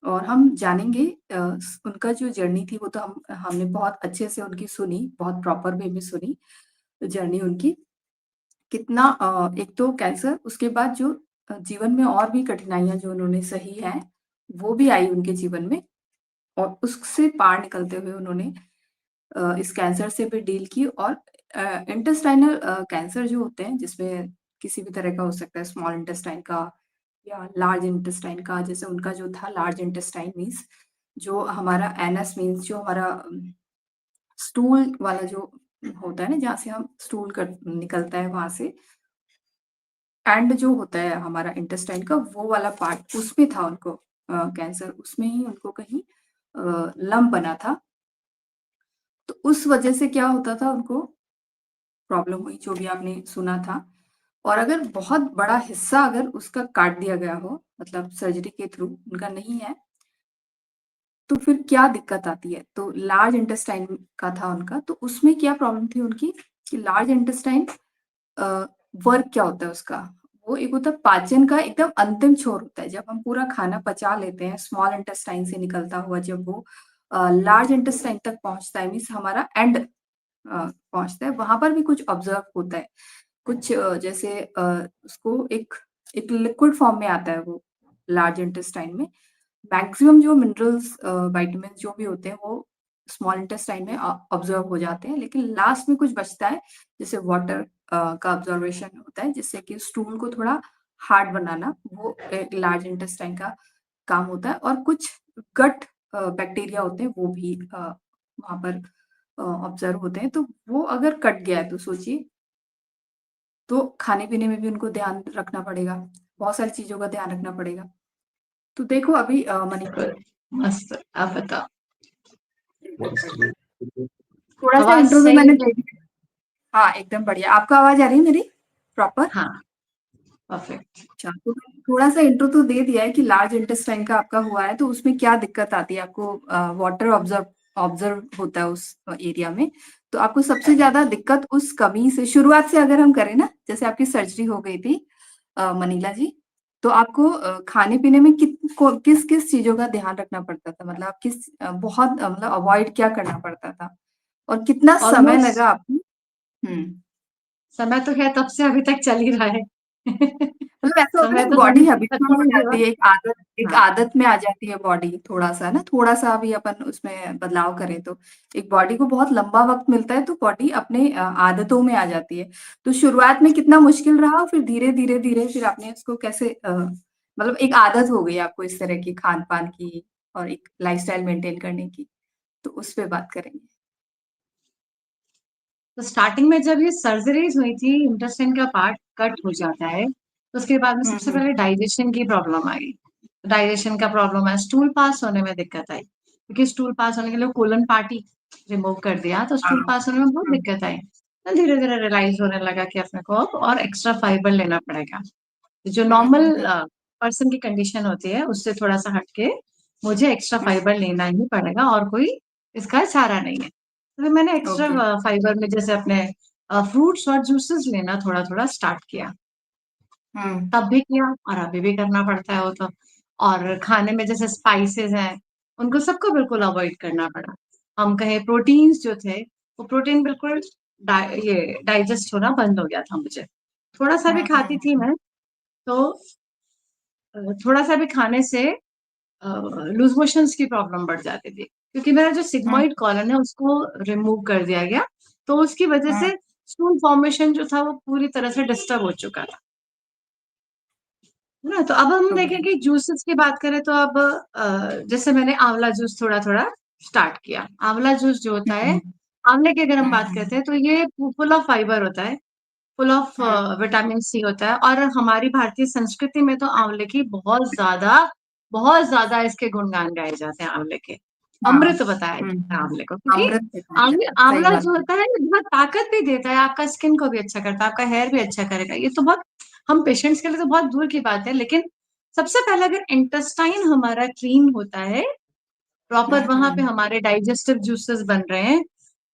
और हम जानेंगे उनका जो जर्नी थी वो तो हमने बहुत अच्छे से उनकी सुनी, बहुत प्रॉपर वे में सुनी जर्नी उनकी। कितना एक तो कैंसर, उसके बाद जो जीवन में और भी कठिनाइयाँ जो उन्होंने सही हैं, वो भी आई उनके जीवन में और उससे पार निकलते हुए उन्होंने इस कैंसर से भी डील की और इंटेस्टाइनल कैंसर जो होते हैं जिसमें किसी भी तरह का हो सकता है, स्मॉल इंटेस्टाइन का या लार्ज इंटेस्टाइन का। जैसे उनका जो था लार्ज इंटेस्टाइन मीन्स जो हमारा एनस मीन्स जो हमारा स्टूल वाला जो होता है ना, जहाँ से हम स्टूल कर निकलता है वहां से, एंड जो होता है हमारा इंटेस्टाइन का वो वाला पार्ट, उसमें था उनको कैंसर, उसमें ही उनको कहीं लम्प बना था। तो उस वजह से क्या होता था, उनको प्रॉब्लम हुई जो भी आपने सुना था। और अगर बहुत बड़ा हिस्सा अगर उसका काट दिया गया हो, मतलब सर्जरी के थ्रू उनका नहीं है, तो फिर क्या दिक्कत आती है। तो लार्ज इंटेस्टाइन का था उनका, तो उसमें क्या प्रॉब्लम थी उनकी कि लार्ज इंटेस्टाइन वर्क क्या होता है उसका, वो एक होता है पाचन का एकदम अंतिम छोर होता है। जब हम पूरा खाना पचा लेते हैं स्मॉल इंटेस्टाइन से निकलता हुआ, जब वो लार्ज इंटेस्टाइन तक पहुंचता है, मीन्स हमारा एंड पहुंचता है, वहां पर भी कुछ ऑब्जर्व होता है। कुछ जैसे उसको एक एक लिक्विड फॉर्म में आता है वो लार्ज इंटेस्टाइन में। मैक्सिमम जो मिनरल्स विटामिन जो भी होते हैं वो स्मॉल इंटेस्टाइन में ऑब्जर्व हो जाते हैं, लेकिन लास्ट में कुछ बचता है जैसे वाटर का ऑब्जर्वेशन होता है, जिससे कि स्टूल को थोड़ा हार्ड बनाना, वो एक लार्ज इंटेस्टाइन का काम होता है। और कुछ गट बैक्टीरिया होते हैं वो भी वहां पर ऑब्जर्व होते हैं। तो वो अगर कट गया है तो सोचिए, तो खाने पीने में भी उनको ध्यान रखना पड़ेगा, बहुत सारी चीजों का ध्यान रखना पड़ेगा। तो देखो अभी मनी, मस्त। आप बताओ। थोड़ा सा आवाज इंट्रो तो सही मैंने है? दे दिया। हाँ एकदम बढ़िया, आपका आवाज आ रही है मेरी प्रॉपर? हाँ, परफेक्ट। अच्छा, तो थोड़ा सा इंट्रो तो दे दिया है कि लार्ज इंटेस्टाइन का आपका हुआ है तो उसमें क्या दिक्कत आती है आपको। वाटर ऑब्जर्व ऑब्जर्व होता है उस एरिया में, तो आपको सबसे ज्यादा दिक्कत उस कमी से शुरुआत से अगर हम करें ना, जैसे आपकी सर्जरी हो गई थी मनीला जी, तो आपको खाने पीने में किस किस चीजों का ध्यान रखना पड़ता था, मतलब आप किस बहुत मतलब अवॉइड क्या करना पड़ता था और कितना समय ऑलमोस्ट लगा आपको? हम्म। समय तो है, तब से अभी तक चल ही रहा है। मतलब ऐसा होता है समय ना, तो बॉडी कभी हैबिचुअल खत्म हो नहीं हुआ। जाती है, एक हाँ। आदत में आ जाती है बॉडी, थोड़ा सा ना, थोड़ा सा भी अपन उसमें बदलाव करें तो एक बॉडी को बहुत लंबा वक्त मिलता है, तो बॉडी अपने आदतों में आ जाती है। तो शुरुआत में कितना मुश्किल रहा, फिर धीरे धीरे धीरे फिर आपने उसको कैसे मतलब एक आदत हो गई आपको इस तरह की खान पान की और एक लाइफस्टाइल मेंटेन करने की, तो उस पे बात करेंगे। तो स्टार्टिंग में जब ये सर्जरीज हुई थी, इंटेस्टाइन का पार्ट कट हो जाता है, तो उसके बाद में सबसे हम्म। पहले डाइजेशन की प्रॉब्लम आई। डाइजेशन का प्रॉब्लम है, स्टूल पास होने में दिक्कत आई, क्योंकि स्टूल पास होने के लिए कोलन पार्टी रिमूव कर दिया, तो हाँ। स्टूल पास होने में बहुत हम्म। दिक्कत आई। तो धीरे धीरे रियलाइज होने लगा कि अपने को अब और एक्स्ट्रा फाइबर लेना पड़ेगा। जो हम्म। नॉर्मल पर्सन की कंडीशन होती है उससे थोड़ा सा हटके मुझे एक्स्ट्रा हम्म। फाइबर लेना ही पड़ेगा, और कोई इसका चारा नहीं है। तो फिर मैंने ओके। एक्स्ट्रा फाइबर में जैसे अपने फ्रूट्स और जूसेस लेना थोड़ा थोड़ा स्टार्ट किया। हम्म। तब भी किया और अभी भी करना पड़ता है वो तो। और खाने में जैसे स्पाइसेस हैं, उनको सबको बिल्कुल अवॉइड करना पड़ा। हम कहें प्रोटीन्स जो थे, वो प्रोटीन बिल्कुल ये डाइजेस्ट होना बंद हो गया था मुझे। थोड़ा सा भी खाती थी हम्म। मैं, तो थोड़ा सा भी खाने से लूज मोशंस की प्रॉब्लम बढ़ जाती थी, क्योंकि मेरा जो हम्म। सिग्मोइड कॉलन है उसको रिमूव कर दिया गया। तो उसकी वजह हम्म। से स्टूल फॉर्मेशन जो था वो पूरी तरह से डिस्टर्ब हो चुका था, है ना। तो अब हम देखें ओके। कि जूसेस की बात करें, तो अब जैसे मैंने आंवला जूस थोड़ा थोड़ा स्टार्ट किया। आंवला जूस जो होता है, हम्म। आंवले की अगर हम बात हम्म। करते हैं, तो ये फुल ऑफ फाइबर होता है, full of hmm. Vitamin C होता है। और हमारी भारतीय संस्कृति में तो आंवले की बहुत ज्यादा इसके गुणगान गाए जाते हैं आंवले के। हाँ। अमृत बताया जाता है आंवले को, क्योंकि अमृत दिखाया जाता है, सही आंवला बात जो है। होता है ये बहुत ताकत भी देता है, आपका स्किन को भी अच्छा करता है, आपका हेयर भी अच्छा करेगा। ये तो बहुत, हम पेशेंट्स के लिए तो बहुत दूर की बात है, लेकिन सबसे पहले अगर इंटेस्टाइन हमारा क्लीन होता है, प्रॉपर वहां पे हम्म। हमारे डाइजेस्टिव जूसेस बन रहे हैं,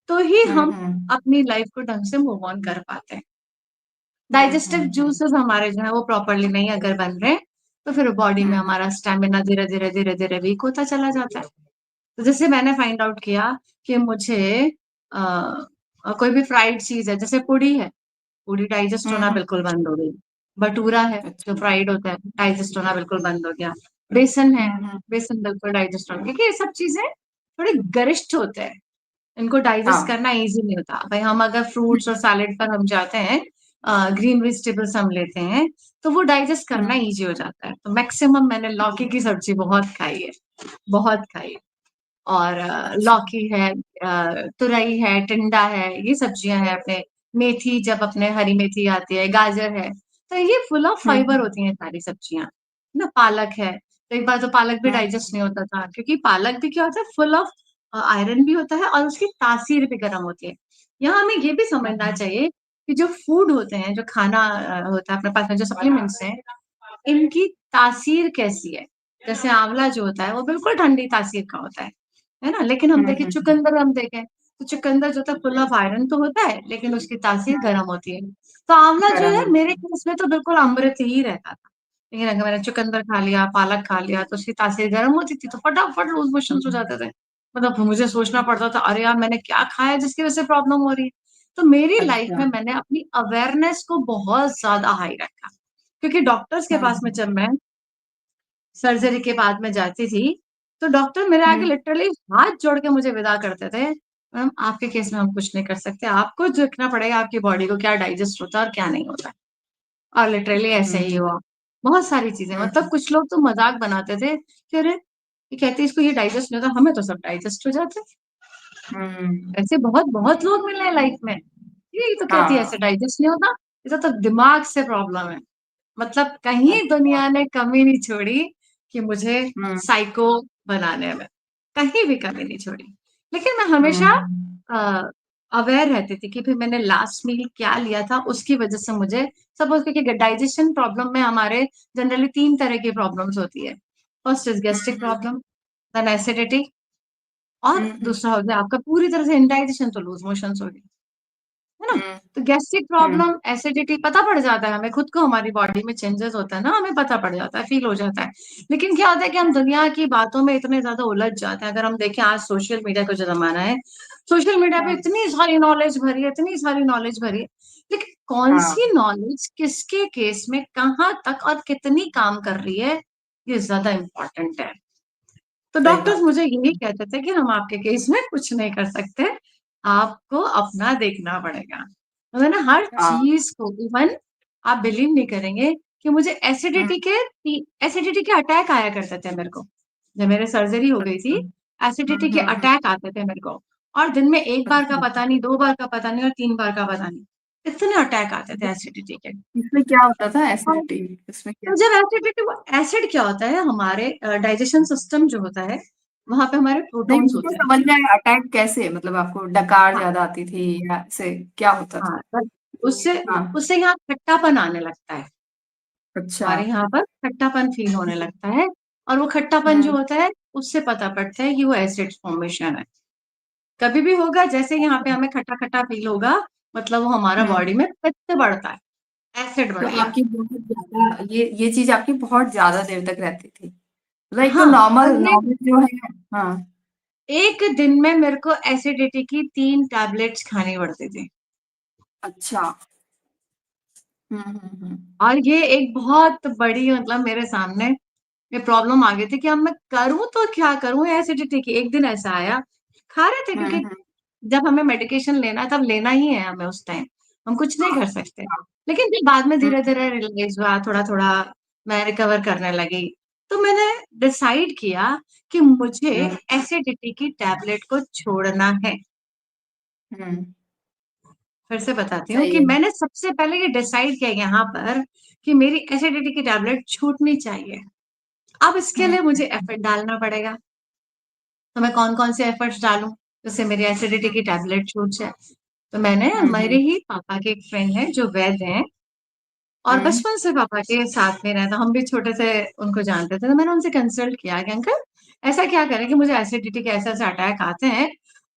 तो ही हम हम्म। अपनी लाइफ को ढंग से मूव ऑन कर पाते हैं। हम्म। डाइजेस्टिव जूसेस हमारे जो है वो प्रॉपरली नहीं अगर बन रहे हैं, तो फिर बॉडी में हुँ, हमारा स्टैमिना धीरे-धीरे वीक होता चला जाता है। तो जैसे मैंने फाइंड आउट किया कि मुझे अ कोई भी फ्राइड चीज़ है, जैसे पूड़ी है, पूरी डाइजेस्ट हुँ, होना हुँ, बिल्कुल बंद हो गई। भटूरा है, जो अच्छा। फ्राइड होता है, डाइजेस्ट होना बिल्कुल बंद हो गया। बेसन है, हुँ, हुँ, बेसन बिल्कुल डाइजेस्ट हो क्योंकि ये सब चीज़ें थोड़े गरिष्ठ होते हैं, इनको डाइजेस्ट हाँ। करना ईज़ी नहीं होता। भई हम अगर फ्रूट्स और सैलेड पर हम जाते हैं ग्रीन वेजिटेबल्स हम लेते हैं, तो वो डाइजेस्ट करना हुँ, ईज़ी हो जाता है। तो मैक्सिमम मैंने लौकी की सब्ज़ी बहुत खाई है, बहुत खाई है। और अच्छा। लौकी है तुरई है, टिंडा है, ये सब्जियाँ हैं अपने मेथी जब अपने हरी मेथी आती है, गाजर है, तो ये फुल ऑफ हुँ, फाइबर हुँ, होती हैं सारी सब्जियाँ, है ना? पालक है, कई बार तो पालक भी हुँ, डाइजेस्ट नहीं होता था क्योंकि पालक भी क्या होता है फुल ऑफ आयरन भी होता है और उसकी तासीर भी गर्म होती है। यहाँ हमें ये भी समझना हुँ, चाहिए कि जो फूड होते हैं, जो खाना होता है अपने पास में जो सप्लीमेंट्स हैं, इनकी तासीर कैसी है? जैसे आँवला जो होता है, वो बिल्कुल ठंडी तासीर का होता है ना? लेकिन हम हुँ, देखें हुँ, चुकंदर हम देखें, तो चुकंदर जो होता है फुल ऑफ आयरन तो होता है, लेकिन उसकी तासीर हुँ, गर्म होती है। तो आँवला जो गरम है होता मेरे है। केस में तो बिल्कुल अमृत ही रहता था। लेकिन अगर मैंने चुकंदर खा लिया, पालक खा लिया, तो उसकी तासीर गर्म होती थी, तो फटाफट लूज़ मोशन्स हो हुँ, जाते थे। मतलब मुझे सोचना पड़ता था, अरे यार मैंने क्या खाया जिसकी वज़ह से प्रॉब्लम हो रही है? तो मेरी लाइफ़ अच्छा। में मैंने अपनी अवेयरनेस को बहुत ज़्यादा हाई रखा, क्योंकि डॉक्टर्स के हुँ, पास में हुँ, जब मैं सर्जरी के बाद मैं जाती थी, तो डॉक्टर मेरे आगे हुँ, लिटरली हाथ जोड़ के मुझे विदा करते थे, "मैम आपके केस में हम कुछ नहीं कर सकते, आपको देखना पड़ेगा आपकी बॉडी को क्या डाइजेस्ट होता है और क्या नहीं होता है।" और लिटरली ऐसे हुँ, ही हुआ। बहुत सारी चीज़ें हुँ, मतलब कुछ लोग तो मज़ाक बनाते थे कि अरे! ये कहती है इसको ये डाइजेस्ट नहीं होता, हमें तो सब डाइजेस्ट हो जाता है। हुँ, ऐसे बहुत-बहुत लोग मिले हैं लाइफ में। ये तो कहती है ऐसे हाँ, डाइजेस्ट नहीं होता, ये तो दिमाग से प्रॉब्लम है। मतलब कहीं अच्छा। दुनिया ने कमी नहीं छोड़ी कि मुझे हुँ, साइको बनाने में, कहीं भी कमी नहीं छोड़ी। लेकिन मैं हुँ, हमेशा हुँ, अ, अवेयर रहती थी कि भई मैंने लास्ट मील क्या लिया था, उसकी वज़ह से मुझे सपोज़ क्योंकि डाइजेशन प्रॉब्लम में हमारे जनरली 3 तरह की प्रॉब्लम्स होती है। First is um, gastric um, problem, then acidity और हुँ, हुँ, दूसरा हो गया आपका पूरी तरह से इंडाइजेशन तो लूज़ मोशंस हो गए। है ना? हुँ, तो गैस्ट्रिक हुँ, प्रॉब्लम, एसिडिटी पता पड़ जाता है हमें खुद को हमारी बॉडी में चेंजेज़ होता है ना, हमें पता पड़ जाता है, फ़ील हो जाता है। लेकिन क्या होता है कि हम दुनिया की बातों में इतने ज़्यादा उलझ जाते हैं, अगर हम देखें आज सोशल मीडिया का जो ज़माना है, सोशल मीडिया पे हुँ, इतनी सारी नॉलेज भरी है, इतनी सारी नॉलेज भरी है, लेकिन हाँ, कौन-सी नॉलेज किसके केस में कहाँ तक और कितनी काम कर रही है, ये ज़्यादा इम्पोर्टेंट है। तो सही डॉक्टर्स बात है। मुझे यही कहते थे कि हम आपके केस में कुछ नहीं कर सकते, आपको अपना देखना पड़ेगा। तो मैंने हर हाँ, चीज़ को इवन आप बिलीव नहीं करेंगे कि मुझे हुँ, एसिडिटी के अटैक आया करते थे मेरे को। जब मेरी सर्जरी हो गई अच्छा। थी, हुँ, एसिडिटी के हुँ, हुँ, अटैक आते थे मेरे को और दिन में 1 बार का अच्छा। पता नहीं, 2 बार का पता नहीं और 3 बार का पता नहीं। इतने अटैक आते थे एसिडिटी के। इसमें क्या होता था और एसिडिटी? इसमें क्या तो जब एसिडिटी वो एसिड क्या होता है हमारे डाइजेशन सिस्टम जो होता है, वहाँ पे हमारे नहीं, प्रोटॉन्स वो तो होते हैं। समझ में आया अटैक कैसे? मतलब आपको डकार हाँ, ज़्यादा आती थी या ऐसे क्या होता हाँ, था? पर उससे हाँ, उससे यहाँ खट्टापन आने लगता है। अच्छा। हमारे यहाँ पर खट्टापन फ़ील होने लगता है और वो खट्टापन जो हुँ, होता है, उससे पता पड़ता है कि वो एसिड फॉर्मेशन है। कभी भी होगा जैसे यहाँ पे अच्छा। हमें खट्टा-खट्टा फ़ील होगा, मतलब वो हमारा हुँ, बॉडी में पित्त बढ़ता है, एसिड तो बढ़ गया। आपकी बहुत ज़्यादा ये चीज़ आपकी बहुत ज़्यादा देर तक रहती थी। मतलब एक तो हाँ, नॉर्मल और ये नॉर्मल जो है हाँ, एक दिन में मेरे को एसिडिटी की 3 टैबलेट्स खानी पड़ती थी। अच्छा। हुँ, हुँ, हुँ। और ये एक बहुत बड़ी मतलब मेरे सामने ये प्रॉब्लम आ गई थी कि अब मैं करूँ तो क्या करूँ एसिडिटी की? एक दिन ऐसा आया, खा रहे थे हुँ, क्योंकि हुँ। जब हमें मेडिकेशन लेना है तब लेना ही है हमें उस टाइम, हम कुछ नहीं हाँ, कर सकते। हाँ। लेकिन फिर बाद में हुँ, धीरे-धीरे रियलाइज़ हुआ, थोड़ा-थोड़ा मैं रिकवर करने लगी। तो मैंने डिसाइड किया कि मुझे हुँ, एसिडिटी की टैबलेट को छोड़ना है। हुँ। फिर से बताती हूँ सही कि है। मैंने सबसे पहले ये डिसाइड किया यहाँ पर कि मेरी एसिडिटी की टैबलेट छूटनी चाहिए। अब इसके हुँ, लिए मुझे हुँ, एफर्ट डालना पड़ेगा। तो मैं कौन-कौन से एफर्ट्स डालूँ, जिससे मेरी एसिडिटी हुँ, की टैबलेट छूट जाए? तो मैंने हुँ, मेरे हुँ, ही पापा के एक फ्रेंड हैं जो वैद्य हैं और हुँ, बचपन से पापा के साथ में रहे, तो हम भी छोटे से उनको जानते थे। तो मैंने उनसे कंसल्ट किया कि अंकल ऐसा क्या करें कि मुझे एसिडिटी के ऐसे-ऐसे अटैक आते हैं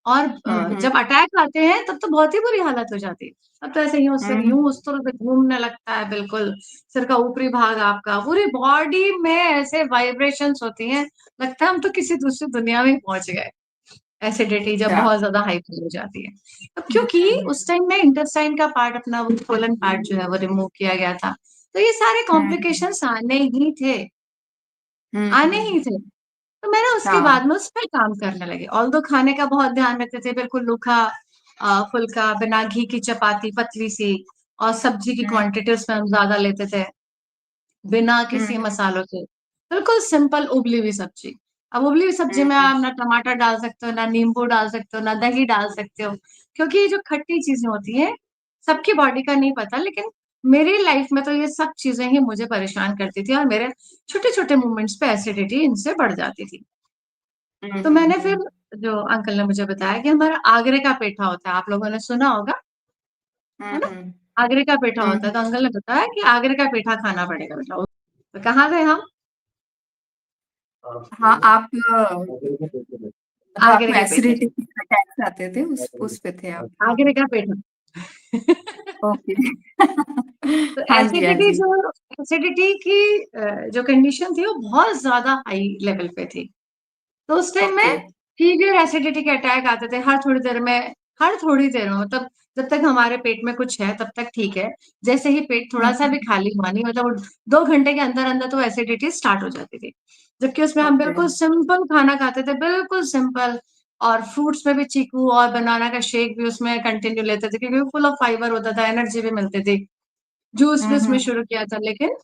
और हुँ, जब अटैक आते हैं तब तो बहुत ही बुरी हालत हो जाती है। तब तो ऐसे यूँ सिर हुँ, यूँ उस तरह से घूमने लगता है बिल्कुल, सिर का ऊपरी भाग आपका, पूरी बॉडी में ऐसे वाइब्रेशंस होती हैं, लगता है हम तो किसी दूसरी दुनिया में ही पहुँच गए। एसिडिटी जब अच्छा। बहुत ज़्यादा हाइपर हो जाती है। अब हुँ, क्योंकि हुँ, उस टाइम में इंटेस्टाइन का पार्ट अपना वो कोलन पार्ट जो है वो रिमूव किया गया था। तो ये सारे हुँ, कॉम्प्लिकेशंस हुँ, आने हुँ, ही थे। तो मैं ना उसके हाँ, बाद में उस पे काम करने लगी। ऑल्दो खाने का बहुत ध्यान रखते थे, बिल्कुल रूखा फुल्का, बिना घी की चपाती पतली-सी और सब्ज़ी की हुँ, क्वांटिटी उसमें हम ज़्यादा लेते थे। बिना हुँ, किसी हुँ, मसालों के, बिल्कुल सिंपल उबली हुई सब्ज़ी। अब उबली हुई सब्ज़ी में हुँ, आप ना टमाटर डाल सकते हो, ना नींबू डाल सकते हो, ना दही डाल सकते हो, क्योंकि ये जो खट्टी चीज़ें होती हैं, सबकी बॉडी का नहीं पता लेकिन मेरी लाइफ़ में तो ये सब चीज़ें ही मुझे परेशान करती थी और मेरे छोटे-छोटे मूवमेंट्स पे एसिडिटी इनसे बढ़ जाती थी। हुँ, तो हुँ, मैंने फिर हुँ, जो अंकल ने मुझे बताया कि हमारा आगरे का पेठा होता है, आप लोगों ने सुना होगा, हुँ, है ना? हुँ, आगरे का पेठा हुँ, होता है, हुँ। तो अंकल ने बताया कि आगरे का पेठा खाना पड़ेगा बेटा। तो कहाँ गए हम? हाँ, आप मतलब आगरे आपको के पेठे एसिडिटी के अटैक्स आते थे, उस पे थे आप। आगरे का पेठा। ओके। तो हाँ जी, हाँ एसिडिटी जी। जो एसिडिटी की जो कंडीशन थी वो बहुत ज़्यादा हाई लेवल पे थी। तो उस टाइम ओके। में सीवियर एसिडिटी के अटैक आते थे हर थोड़ी देर में मतलब जब तक हमारे पेट में कुछ है तब तक ठीक है। जैसे ही पेट हुँ, थोड़ा-सा भी हुँ, खाली हुआ नहीं मतलब 2 घंटे के अंदर-अंदर तो एसिडिटी स्टार्ट हो जाती थी। जबकि उसमें हम ओके। बिल्कुल सिंपल खाना खाते थे, बिल्कुल सिंपल और फ्रूट्स में भी चीकू और बनाना का शेक भी उसमें कंटिन्यू लेते थे क्योंकि वो फुल ऑफ फाइबर होता था, एनर्जी भी मिलती थी। जूस भी हुँ, उसमें हुँ, शुरू किया था लेकिन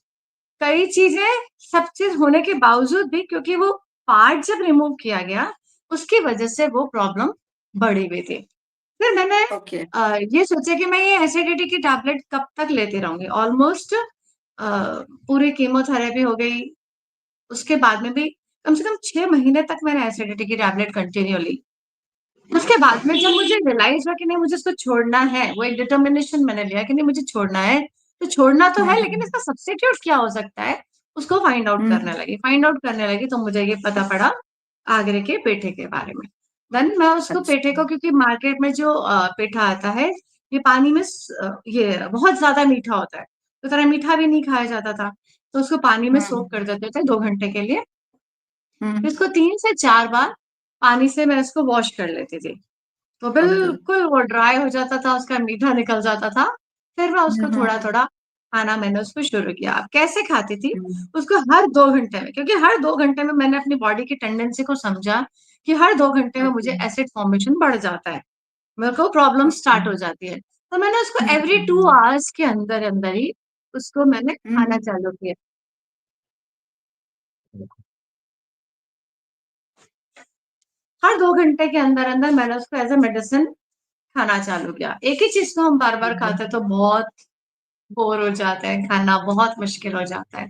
कई चीज़ें सब चीज़ होने के बावजूद भी क्योंकि वो पार्ट जब रिमूव किया गया, उसकी वज़ह से वो प्रॉब्लम बढ़ी हुई थी। फिर मैंने ओके। ये सोचा कि मैं ये एसिडिटी की टैबलेट कब तक लेती रहूँगी। ऑलमोस्ट पूरी कीमोथेरेपी हो गई, उसके बाद में भी कम से कम 6 महीने तक मैंने एसिडिटी की टैबलेट कंटिन्यू ली। उसके बाद में जब मुझे रियलाइज़ हुआ कि नहीं मुझे इसको छोड़ना है, वो एक डिटर्मिनेशन मैंने लिया कि नहीं मुझे छोड़ना है, तो छोड़ना तो हुँ, है लेकिन हुँ, इसका सब्स्टिट्यूट क्या हो सकता है, उसको फाइंड आउट हुँ, करने लगी। फाइंड आउट करने लगी तो मुझे ये पता पड़ा आगरे के पेठे के बारे में। देन मैं उसको पेठे अच्छा। को क्योंकि मार्केट में जो पेठा आता है, ये पानी में ये बहुत ज़्यादा मीठा होता है, तो ज़रा मीठा भी नहीं खाया जाता था, तो उसको पानी में हुँ, सोक कर देते थे 2 घंटे के लिए। हुँ, फिर इसको 3 से 4 बार पानी से मैं इसको वॉश कर लेती थी। तो ओके। बिल्कुल वो ड्राई हो जाता था, उसका मीठा निकल जाता था। फिर मैं हुँ, उसको हुँ, हुँ, थोड़ा-थोड़ा खाना मैंने उसको शुरू किया। अब कैसे खाती थी? हुँ, उसको हर 2 घंटे में क्योंकि हर 2 घंटे में मैंने अपनी बॉडी की टेंडेंसी को समझा कि हर 2 घंटे में ओके, मुझे एसिड फॉर्मेशन बढ़ जाता है। मेरे को प्रॉब्लम ओके। स्टार्ट हो जाती है। तो मैंने उसको हुँ, एवरी हुँ, 2 हुँ, आवर्स के अंदर-अंदर ही उसको मैंने हुँ, खाना हुँ, चालू किया। हर 2 घंटे के अंदर-अंदर मैंने उसको एज़ अ मेडिसिन खाना चालू किया। एक ही चीज़ को हम बार-बार खाते तो बहुत बोर हो जाते हैं, खाना बहुत मुश्किल हो जाता है।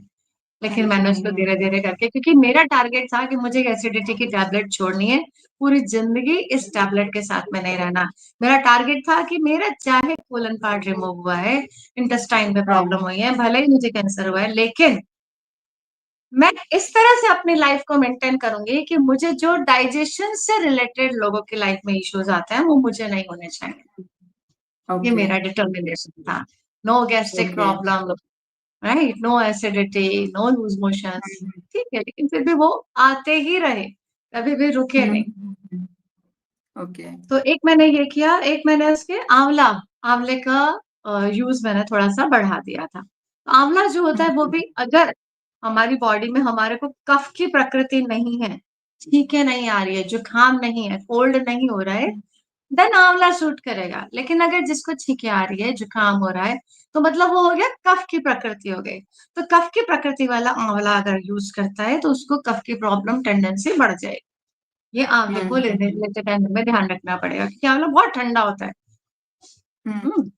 लेकिन हुँ, मैंने हुँ, उसको हुँ, धीरे-धीरे करके क्योंकि मेरा टारगेट था कि मुझे एसिडिटी की टैबलेट छोड़नी है, पूरी ज़िंदगी इस टैबलेट के साथ में नहीं रहना। मेरा टारगेट था कि मेरा चाहे कोलन पार्ट रिमूव हुआ है, इंटेस्टाइन में हाँ, प्रॉब्लम हुई है, भले ही मुझे कैंसर हुआ है, लेकिन मैं इस तरह से अपनी लाइफ़ को मेंटेन करूँगी कि मुझे जो डाइजेशन से रिलेटेड लोगों की लाइफ़ में इश्यूज़ आते हैं, वो मुझे नहीं होने चाहिए। ये ओके, मेरा डिटर्मिनेशन था। No gastric okay. Problem right? No acidity, no loose motions, हुँ, हुँ, ठीक है, लेकिन फिर भी वो आते ही रहे, कभी भी रुके हुँ, नहीं। हुँ, हुँ, ओके। तो एक मैंने ये किया, एक मैंने उसके आँवले का यूज़ मैंने थोड़ा-सा बढ़ा दिया था। आँवला जो हुँ, होता है वो हुँ, भी अगर हमारी बॉडी में हमारे को कफ की प्रकृति नहीं है, छींकें नहीं आ रही है, जुकाम नहीं है, कोल्ड नहीं हो रहा है, हुँ, देन आँवला सूट करेगा। लेकिन अगर जिसको छींकें आ रही है, जुकाम हो रहा है, तो मतलब वो हो गया कफ की प्रकृति हो गई। तो कफ की प्रकृति वाला आँवला अगर यूज़ करता है, तो उसको कफ की प्रॉब्लम टेंडेंसी बढ़ जाएगी। ये आँवले हुँ, को हुँ, हुँ, लेते टाइम हमें ध्यान रखना पड़ेगा क्योंकि आँवला बहुत ठंडा होता है। हुँ, हुँ।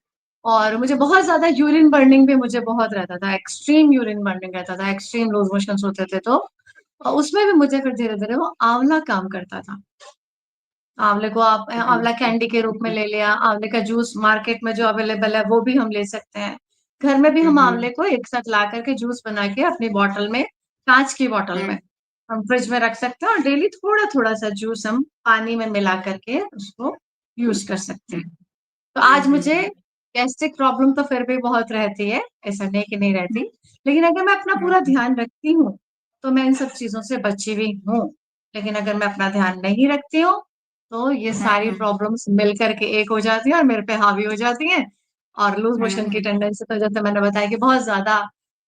और मुझे बहुत ज़्यादा यूरिन बर्निंग भी मुझे बहुत रहता था, एक्सट्रीम यूरिन बर्निंग रहता था, एक्सट्रीम लूज़ मोशंस होते थे तो उसमें भी मुझे फिर धीरे-धीरे वो आँवला काम करता था। आँवले को आप आँवला अंडरस्टूड। कैंडी के रूप में ले लिया, आँवले का जूस मार्केट में जो अवेलेबल है वो भी हम ले सकते हैं। घर में भी हुँ, हम हुँ, आँवले को एक साथ ला कर के जूस बना के अपनी बॉटल में, काँच की बॉटल हुँ, में, हम फ्रिज में रख सकते हैं और डेली थोड़ा-थोड़ा सा जूस हम पानी में मिला करके उसको यूज़ कर सकते हैं। तो आज मुझे हुँ। गैस्ट्रिक प्रॉब्लम तो फिर भी बहुत रहती है, ऐसा नहीं कि नहीं रहती। लेकिन अगर मैं अपना हुँ, पूरा ध्यान रखती हूँ, तो मैं इन सब चीज़ों से बची हुई हूँ। लेकिन अगर मैं अपना ध्यान नहीं रखती हूँ, तो ये हुँ, सारी हुँ, प्रॉब्लम्स मिल कर के एक हो जाती हैं और मेरे पे हावी हो जाती हैं और लूज़ हुँ, मोशन की हुँ, टेंडेंसी तो जैसे मैंने बताया कि बहुत ज़्यादा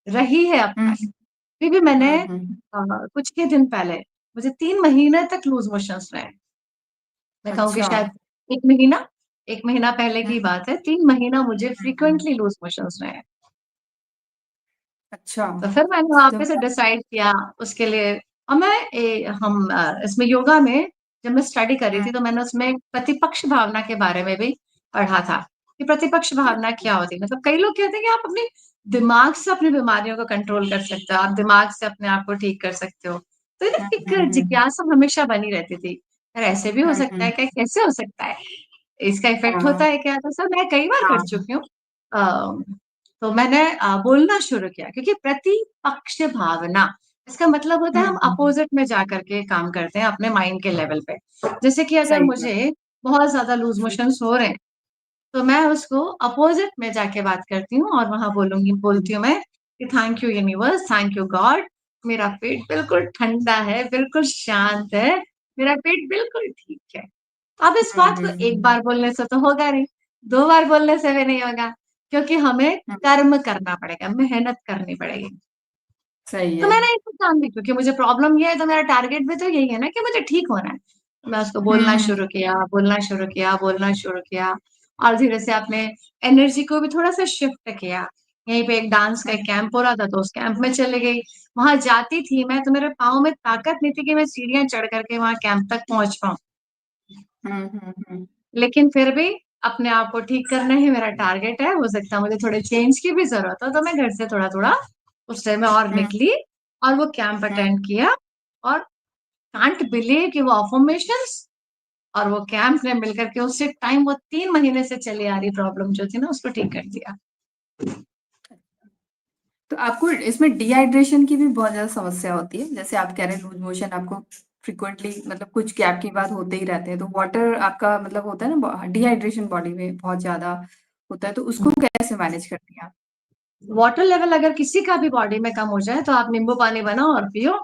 रही है अब हुँ, तक। फिर भी मैंने हुँ, हुँ। कुछ ही दिन पहले मुझे 3 महीने तक लूज़ मोशंस रहे। मैं कहूँगी अच्छा। शायद 1 महीना 1 महीना पहले हुँ, की बात है, 3 महीना मुझे हुँ, हुँ। फ्रीक्वेंटली लूज़ मोशंस रहे। अच्छा, तो फिर मैंने वहाँ पे जब से डिसाइड किया उसके लिए और हम इसमें योगा में जब मैं स्टडी कर रही हुँ, थी तो मैंने उसमें प्रतिपक्ष भावना के बारे में भी पढ़ा था, कि प्रतिपक्ष भावना अच्छा। क्या होती है? मतलब कई लोग कहते हैं कि आप अपने दिमाग से अपनी बीमारियों को कंट्रोल कर सकते हो, आप दिमाग से अपने आप को ठीक कर सकते हो। तो ना हुँ, एक हुँ, हुँ, जिज्ञासा हमेशा बनी रहती थी, यार ऐसे भी हो हुँ, सकता हुँ। है क्या? कैसे हो सकता है? इसका इफ़ेक्ट हाँ, होता है क्या? तो सर मैं कई बार कर हाँ। चुकी हूँ। तो मैंने बोलना शुरू किया क्योंकि प्रतिपक्ष भावना इसका मतलब होता हुँ, है हम हुँ, हुँ। अपोज़िट में जाकर के काम करते हैं अपने माइंड के लेवल पे। जैसे कि अगर सही बात। मुझे बहुत ज़्यादा लूज़ हुँ, मोशंस हो रहे हैं, तो मैं उसको अपोज़िट में जाके बात करती हूँ और वहाँ हुँ, बोलती हूँ मैं कि thank you universe, thank you God, मेरा पेट बिल्कुल ठंडा है, बिल्कुल शांत है, मेरा पेट बिल्कुल ठीक है। अब इस हुँ, बात हुँ, को एक हुँ, बार बोलने से तो होगा नहीं, 2 बार बोलने से भी नहीं होगा, क्योंकि हमें हुँ। कर्म करना पड़ेगा, मेहनत करनी पड़ेगी। सही तो है। मैंने इसको जान ली क्योंकि मुझे प्रॉब्लम ये है तो मेरा टारगेट भी तो यही है ना कि मुझे ठीक होना है। मैं उसको हुँ, बोलना हुँ, शुरू किया, बोलना शुरू किया, बोलना शुरू किया और धीरे से अपने एनर्जी को भी थोड़ा-सा शिफ्ट किया। यहीं पे एक डांस का हुँ, एक कैंप हो रहा था तो उस कैंप में चली गई। वहाँ जाती थी मैं तो मेरे पाँव में ताकत नहीं थी कि मैं सीढ़ियाँ चढ़ कर के वहाँ कैंप तक पहुँच पाऊँ। हुँ, हुँ, हुँ। लेकिन फिर भी अपने आप को ठीक करना ही मेरा टारगेट है। हो सकता है मुझे थोड़े चेंज की भी ज़रूरत हो, तो मैं घर से थोड़ा-थोड़ा उस टाइम में और हुँ, निकली और वो कैंप हुँ। अटेंड किया और कांट बिलीव कि वो अफ़र्मेशंस और वो कैंप ने मिलकर के उसी टाइम वो 3 महीने से चली आ रही प्रॉब्लम जो थी ना, उसको ठीक कर दिया। तो आपको इसमें डिहाइड्रेशन की भी बहुत ज़्यादा समस्या होती है? जैसे आप कह रहे हैं लूज़ मोशन आपको फ्रीक्वेंटली मतलब कुछ गैप के बाद होते ही रहते हैं, तो वाटर आपका मतलब होता है ना डिहाइड्रेशन बॉडी में बहुत ज़्यादा होता है, तो उसको कैसे मैनेज करती हैं आप? वाटर लेवल अगर किसी का भी बॉडी में कम हो जाए, तो आप नींबू पानी बनाओ और पियो।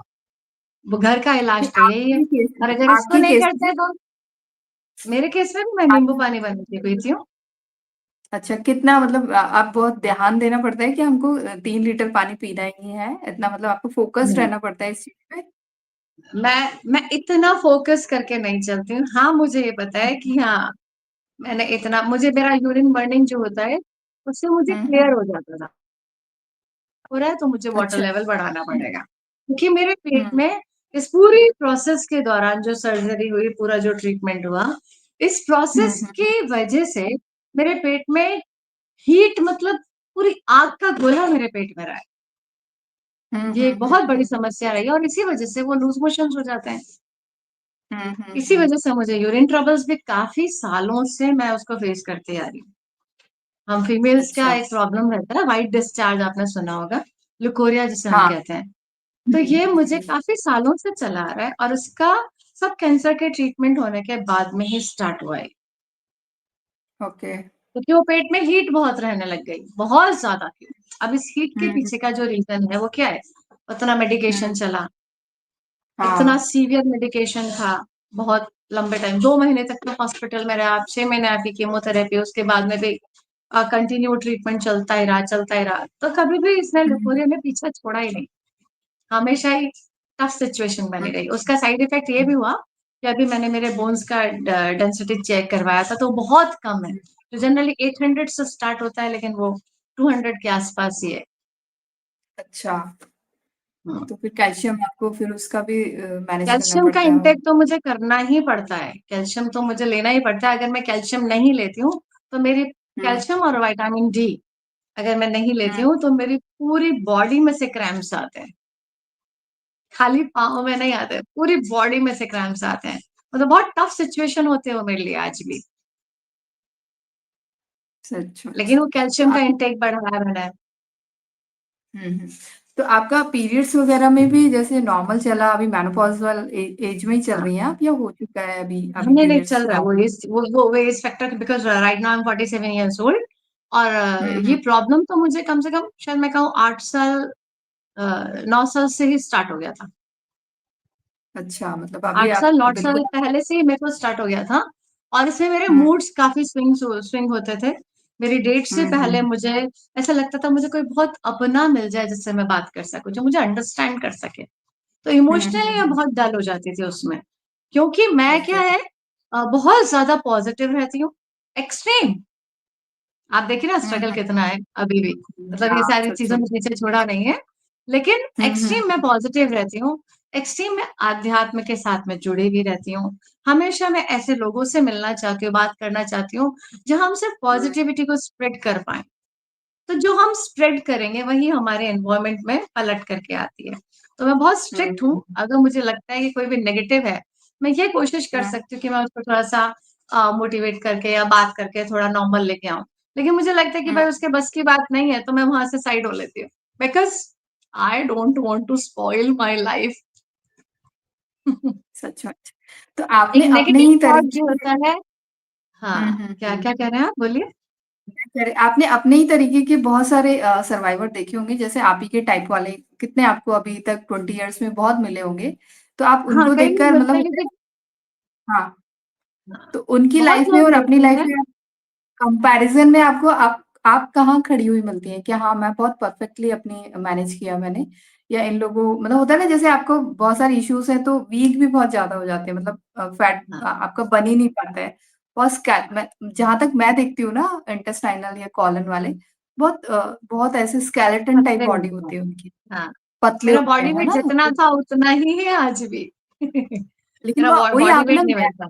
वो घर का नहीं, इलाज तो यही है आपके केस और में अगर इसको आपके नहीं केस करते में हैं तो मेरे केस में भी मैं आप नींबू पानी बना के पीती हूँ। अच्छा कितना मतलब आप बहुत ध्यान देना पड़ता है कि हमको 3 लीटर पानी पीना ही है, इतना मतलब आपको फ़ोकस्ड नहीं। रहना पड़ता है इस चीज़ पे? मैं इतना फ़ोकस करके नहीं चलती हूँ। हाँ, मुझे ये पता है कि हाँ, मैंने इतना मुझे मेरा यूरिन बर्निंग जो होता है, उससे मुझे हुँ, क्लियर हुँ। हो जाता था। हो रहा है तो मुझे वाटर अच्छा। लेवल बढ़ाना पड़ेगा। क्योंकि मेरे पेट हुँ, में इस पूरी प्रोसेस के दौरान जो सर्जरी हुई, पूरा जो ट्रीटमेंट हुआ, इस हुँ, प्रोसेस हुँ। की वजह से मेरे पेट में हीट मतलब पूरी आग का गोला मेरे पेट में रहा है। हुँ, ये हुँ, एक हुँ, बहुत बड़ी हुँ। समस्या रही है और इसी वजह से वो लूज़ मोशंस हो जाते हैं। हुँ, हुँ, इसी हुँ। वजह से मुझे यूरिन ट्रबल्स भी काफ़ी सालों से मैं उसको फेस करती आ रही हूँ। हम फीमेल्स का अच्छा। एक प्रॉब्लम रहता है व्हाइट डिस्चार्ज आपने सुना होगा, लुकोरिया जिसे हम हाँ। कहते हैं। हुँ, तो ये हुँ, मुझे हुँ। काफ़ी सालों से चला आ रहा है और इसका सब कैंसर के ट्रीटमेंट होने के बाद में ही स्टार्ट हुआ है। ओके। क्योंकि वो पेट में हीट बहुत रहने लग गई, बहुत ज़्यादा हीट। अब इस हीट के हुँ, हुँ, पीछे का जो रीज़न है वो क्या है? उतना मेडिकेशन हुँ। चला, इतना हाँ। सीवियर मेडिकेशन था, बहुत लंबे टाइम 2 महीने तक तो हॉस्पिटल में रहे आप, 6 महीने आपकी कीमोथेरेपी उसके बाद में भी कंटिन्यू ट्रीटमेंट चलता ही रहा, चलता ही रहा। तो कभी भी इसने हुँ, लुकोरिया ने पीछा छोड़ा ही नहीं। हमेशा ही टफ सिचुएशन हुँ, बनी रही। उसका साइड इफ़ेक्ट ये भी हुआ कि अभी मैंने मेरे बोन्स का डेंसिटी चेक करवाया था, तो बहुत कम है। हुँ। तो जनरली 800 से स्टार्ट होता है, लेकिन वो 200 के आस-पास ही है। अच्छा, हुँ। तो फिर कैल्शियम आपको फिर उसका भी मैनेज करना कैल्शियम का पड़ता इंटेक होगा। तो मुझे करना ही पड़ता है। कैल्शियम तो मुझे लेना ही पड़ता है। अगर मैं कैल्शियम नहीं लेती हूँ, तो मेरी हुँ, कैल्शियम और विटामिन डी अगर मैं नहीं लेती हुँ। हूँ, तो मेरी पूरी बॉडी में से क्रैम्प्स आते हैं। खाली पाँव में नहीं आते, पूरी बॉडी में से क्रैम्प्स आते हैं। मतलब बहुत टफ सिचुएशन होते हैं वो मेरे लिए आज भी। अच्छा, लेकिन अच्छा। वो तो कैल्शियम का आपको इंटेक बढ़ाया मैंने। हुँ, हुँ। तो आपका पीरियड्स वगैरह में भी जैसे नॉर्मल चला, अभी मेनोपॉज़ल एज में ही चल हाँ, रही हैं आप, या हो चुका है अभी नहीं, नहीं पीरियड्स चल रहा है नॉर्मल? वो age factor because right now I am 47 years old और हुँ, ये हुँ। प्रॉब्लम तो मुझे कम से कम शायद मैं कहूँ 8 साल 9 साल से ही स्टार्ट हो गया था। अच्छा, मतलब अभी 8 साल आप 9 साल बिल्कुल। पहले से ही मेरे को स्टार्ट हो गया था और इसमें मेरे हुँ, मूड्स काफ़ी स्विंग होते थे। मेरी डेट से हुँ, पहले हुँ, मुझे ऐसा लगता था मुझे कोई बहुत अपना मिल जाए जिससे मैं बात कर सकूँ, जो मुझे अंडरस्टैंड कर सके। तो हुँ, हुँ, इमोशनली मैं हुँ। बहुत डल हो जाती थी उसमें। क्योंकि मैं क्या ओके। है बहुत ज़्यादा पॉज़िटिव रहती हूँ, एक्सट्रीम आप देखिए ना हुँ, स्ट्रगल हुँ। कितना है अभी भी। मतलब ये हाँ, सारी सच चीज़ों में। में पीछे छोड़ा नहीं है। लेकिन हुँ, हुँ, एक्सट्रीम मैं पॉज़िटिव रहती हूँ। एक्सट्रीम मैं आध्यात्म के साथ में जुड़ी भी रहती हूँ। हमेशा मैं ऐसे लोगों से मिलना चाहती हूँ, बात करना चाहती हूँ, जहाँ हम सिर्फ़ हुँ, पॉज़िटिविटी को स्प्रेड कर पाएँ। तो जो हम स्प्रेड करेंगे वही हमारे एनवायरनमेंट में पलट करके आती है। तो मैं बहुत हुँ, स्ट्रिक्ट हूँ, हुँ, अगर मुझे लगता है कि कोई भी नेगेटिव है, मैं ये कोशिश कर हुँ, सकती हूँ कि मैं उसको थोड़ा-सा मोटिवेट करके या बात करके थोड़ा नॉर्मल लेके आऊँ। लेकिन मुझे लगता है कि हुँ। भाई उसके बस की बात नहीं है, तो मैं वहाँ से साइड हो लेती हूँ। Because I don't want to spoil my life. सचमुच। तो एक आपने अपने नेगेटिव ही थॉट तरीके जो से। होता है हुँ, हाँ, हुँ, क्या हुँ। क्या कह रहे हैं आप? बोलिए। मैं कह रही आपने अपने ही तरीके के बहुत सारे सर्वाइवर देखे होंगे, जैसे आप ही के टाइप वाले, कितने आपको अभी तक 20 इयर्स में बहुत मिले होंगे। तो आप हाँ, उनको कई लोग देखकर मतलब मिलते हैं होता है क्योंकि ना। हाँ, हाँ, तो उनकी बहुत लाइफ में लोग और अपनी मिलते लाइफ हैं में कंपैरिज़न में आपको आप कहाँ खड़ी हुई मिलती हैं? कि हाँ, मैं बहुत परफेक्टली अपनी मैनेज किया मैंने, या इन लोगों मतलब होता है ना, जैसे आपको बहुत सारे इश्यूज़ हैं तो वीक भी बहुत ज़्यादा हो जाते हैं, मतलब फैट हाँ, आपका बन ही नहीं पाता है। बहुत मैं जहाँ तक मैं देखती हूँ ना, इंटेस्टाइनल या कॉलन वाले, बहुत ऐसे स्केलेटन टाइप पतले बॉडी होते हैं। होती है उनकी, हाँ, पतले मेरा होते हैं, बॉडी है वेट ना? जितना था उतना ही है आज भी। लेकिन मेरा वो वही बॉडी आप वेट ना, नहीं बढ़ता।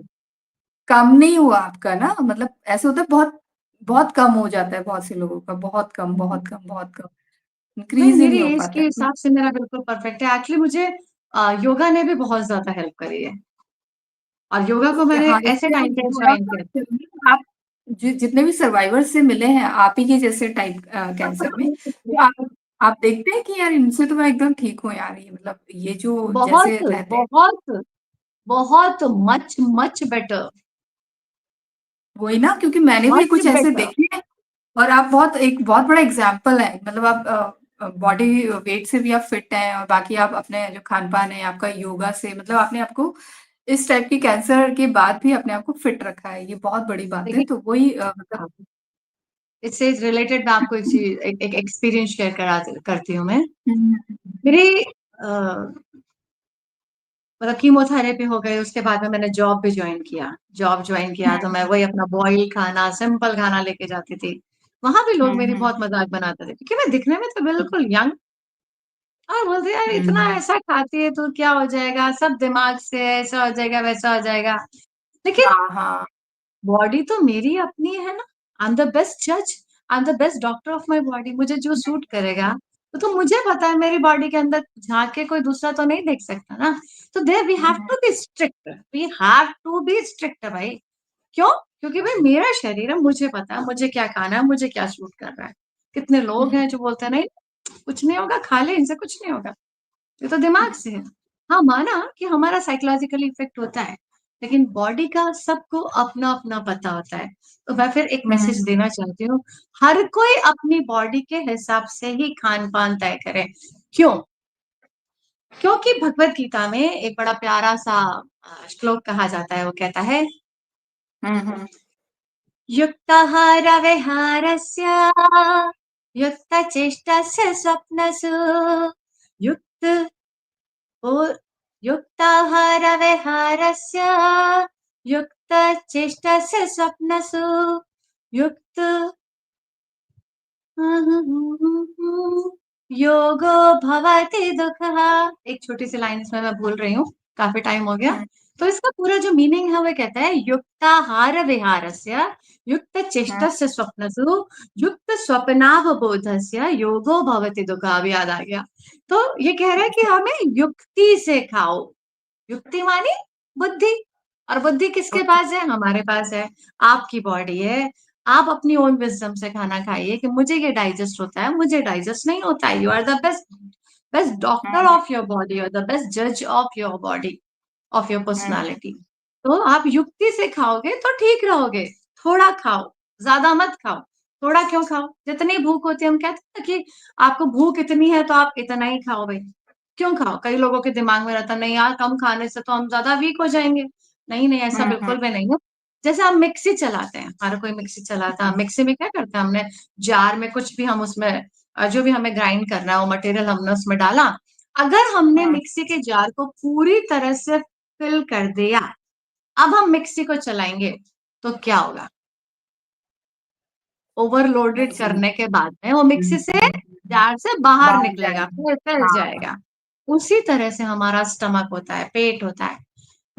कम नहीं हुआ आपका ना, मतलब ऐसा होता है, बहुत बहुत कम हो जाता है बहुत से लोगों का, बहुत कम, बहुत कम, बहुत कम, नहीं, इंक्रीज़ ही मेरी नहीं हो एज पाता के है। हिसाब से मेरा बिल्कुल परफेक्ट है। एक्चुअली मुझे योगा ने भी बहुत ज़्यादा हेल्प करी है और योगा को मैंने हाँ, ऐसे इसलिए टाइम हम पे थोड़ा जॉइन किया आप जितने भी सर्वाइवर से मिले हैं आप ही के जैसे टाइप कैंसर में, तो आप देखते हैं कि यार इनसे तो मैं एकदम ठीक हूँ यार, ये मतलब ये जो बहुत, जैसे रहते हैं, बहुत, बहुत मच मच बेटर, वही ना, क्योंकि मैंने भी मच कुछ ऐसे बेटर। देखे हैं। और आप एक बहुत बड़ा एग्जाम्पल है, मतलब आप बॉडी वेट से भी आप फिट हैं, और बाकी आप अपने जो खान-पान है आपका, योगा से मतलब आपने आपको इस टाइप की कैंसर के बाद भी अपने आप को फिट रखा है, ये बहुत बड़ी बात है। देखिए तो वही मतलब। इससे रिलेटेड मैं आपको एक चीज़ एक एक्सपीरियंस शेयर करती हूँ मैं। हुँ, हुँ, मेरी मतलब कीमोथेरेपी हो गई, उसके बाद में मैंने जॉब भी जॉइन किया। जॉब जॉइन किया तो मैं वही अपना बॉयल खाना, सिंपल खाना लेके जाती थी। वहाँ भी लोग हुँ, मेरी हुँ, बहुत मज़ाक बनाते थे क्योंकि मैं दिखने में तो बिल्कुल यंग और बोलते यार हुँ, इतना हुँ। ऐसा खाती है तो क्या हो जाएगा? सब दिमाग से ऐसा हो जाएगा, वैसा हो जाएगा। लेकिन हाँ, हाँ। बॉडी तो मेरी अपनी है ना। आई एम द बेस्ट जज, I am the best doctor of my body. मुझे जो सूट करेगा वो तो मुझे पता है मेरी बॉडी के अंदर झाँक के कोई दूसरा तो नहीं देख सकता ना। तो there we um, have um, to be strict, we have to be strict भाई। क्यों? क्योंकि भाई मेरा शरीर है, मुझे पता है मुझे क्या खाना है, मुझे क्या सूट कर रहा है। कितने लोग हैं हुँ, जो बोलते हैं नहीं कुछ नहीं होगा, खा ले इनसे कुछ नहीं होगा। ये तो दिमाग से है। हाँ, माना कि हमारा साइकोलॉजिकली इफ़ेक्ट होता है, लेकिन बॉडी का सबको अपना-अपना पता होता है। तो मैं फिर एक हुँ, मैसेज हुँ। देना चाहती हूँ, हर कोई अपनी बॉडी के हिसाब से ही खान-पान तय करे। क्यों? क्योंकि भगवद गीता में एक बड़ा प्यारा-सा श्लोक कहा जाता है, वो कहता है, हुँ, हुँ। युक्ताहारविहारस्य युक्तचेष्टस्य स्वप्नसु युक्त ओ युक्ताहारविहारस्य युक्तचेष्टस्य स्वप्नसु युक्त योगो भवति दुःखः। एक छोटी-सी लाइन इसमें मैं भूल रही हूँ, काफ़ी टाइम हो गया। हुँ, तो इसका पूरा जो मीनिंग है वो कहता है युक्ताहार विहारस्य हुँ। युक्तचेष्टस्य स्वप्नसु युक्त स्वप्नावबोधस्य योगो भवति दुःखः। अब याद आ गया। तो ये कह रहा है कि अच्छा, हमें युक्ति से खाओ। युक्ति मानी बुद्धि और बुद्धि किसके ओके। पास है? हमारे पास है। आपकी बॉडी है। आप अपनी ओन विज़डम से खाना खाइए कि मुझे ये डाइजेस्ट होता है, मुझे डाइजेस्ट नहीं होता है। You are the best best doctor um, of your body और द बेस्ट जज of your body, of your um, personality. तो आप युक्ति से खाओगे तो ठीक रहोगे। थोड़ा खाओ, ज्यादा मत खाओ। थोड़ा क्यों खाओ? जितनी भूख होती है, हम कहते हैं ना कि आपको भूख इतनी है तो आप इतना ही खाओ भाई। क्यों खाओ? कई लोगों के दिमाग में रहता है नहीं यार कम खाने से तो हम ज्यादा वीक हो जाएंगे। नहीं नहीं, ऐसा हुँ, हुँ, बिल्कुल भी नहीं है। जैसे हम मिक्सी चलाते हैं, हर कोई मिक्सी चलाता है। हुँ, मिक्सी में क्या करते हैं? हमने जार में कुछ भी हम उसमें जो भी हमें ग्राइंड करना है वो मटेरियल हमने उसमें डाला। अगर हमने हुँ, मिक्सी के जार को पूरी तरह से फिल कर दिया, अब हम मिक्सी को चलाएंगे तो क्या होगा? ओवरलोडेड नहीं करने चलेगा। के बाद में वो हुँ, मिक्सी से जार से बाहर बाहर निकलेगा, जाएगा। फिर फैल हाँ, जाएगा। उसी तरह से हमारा स्टमक होता है, पेट होता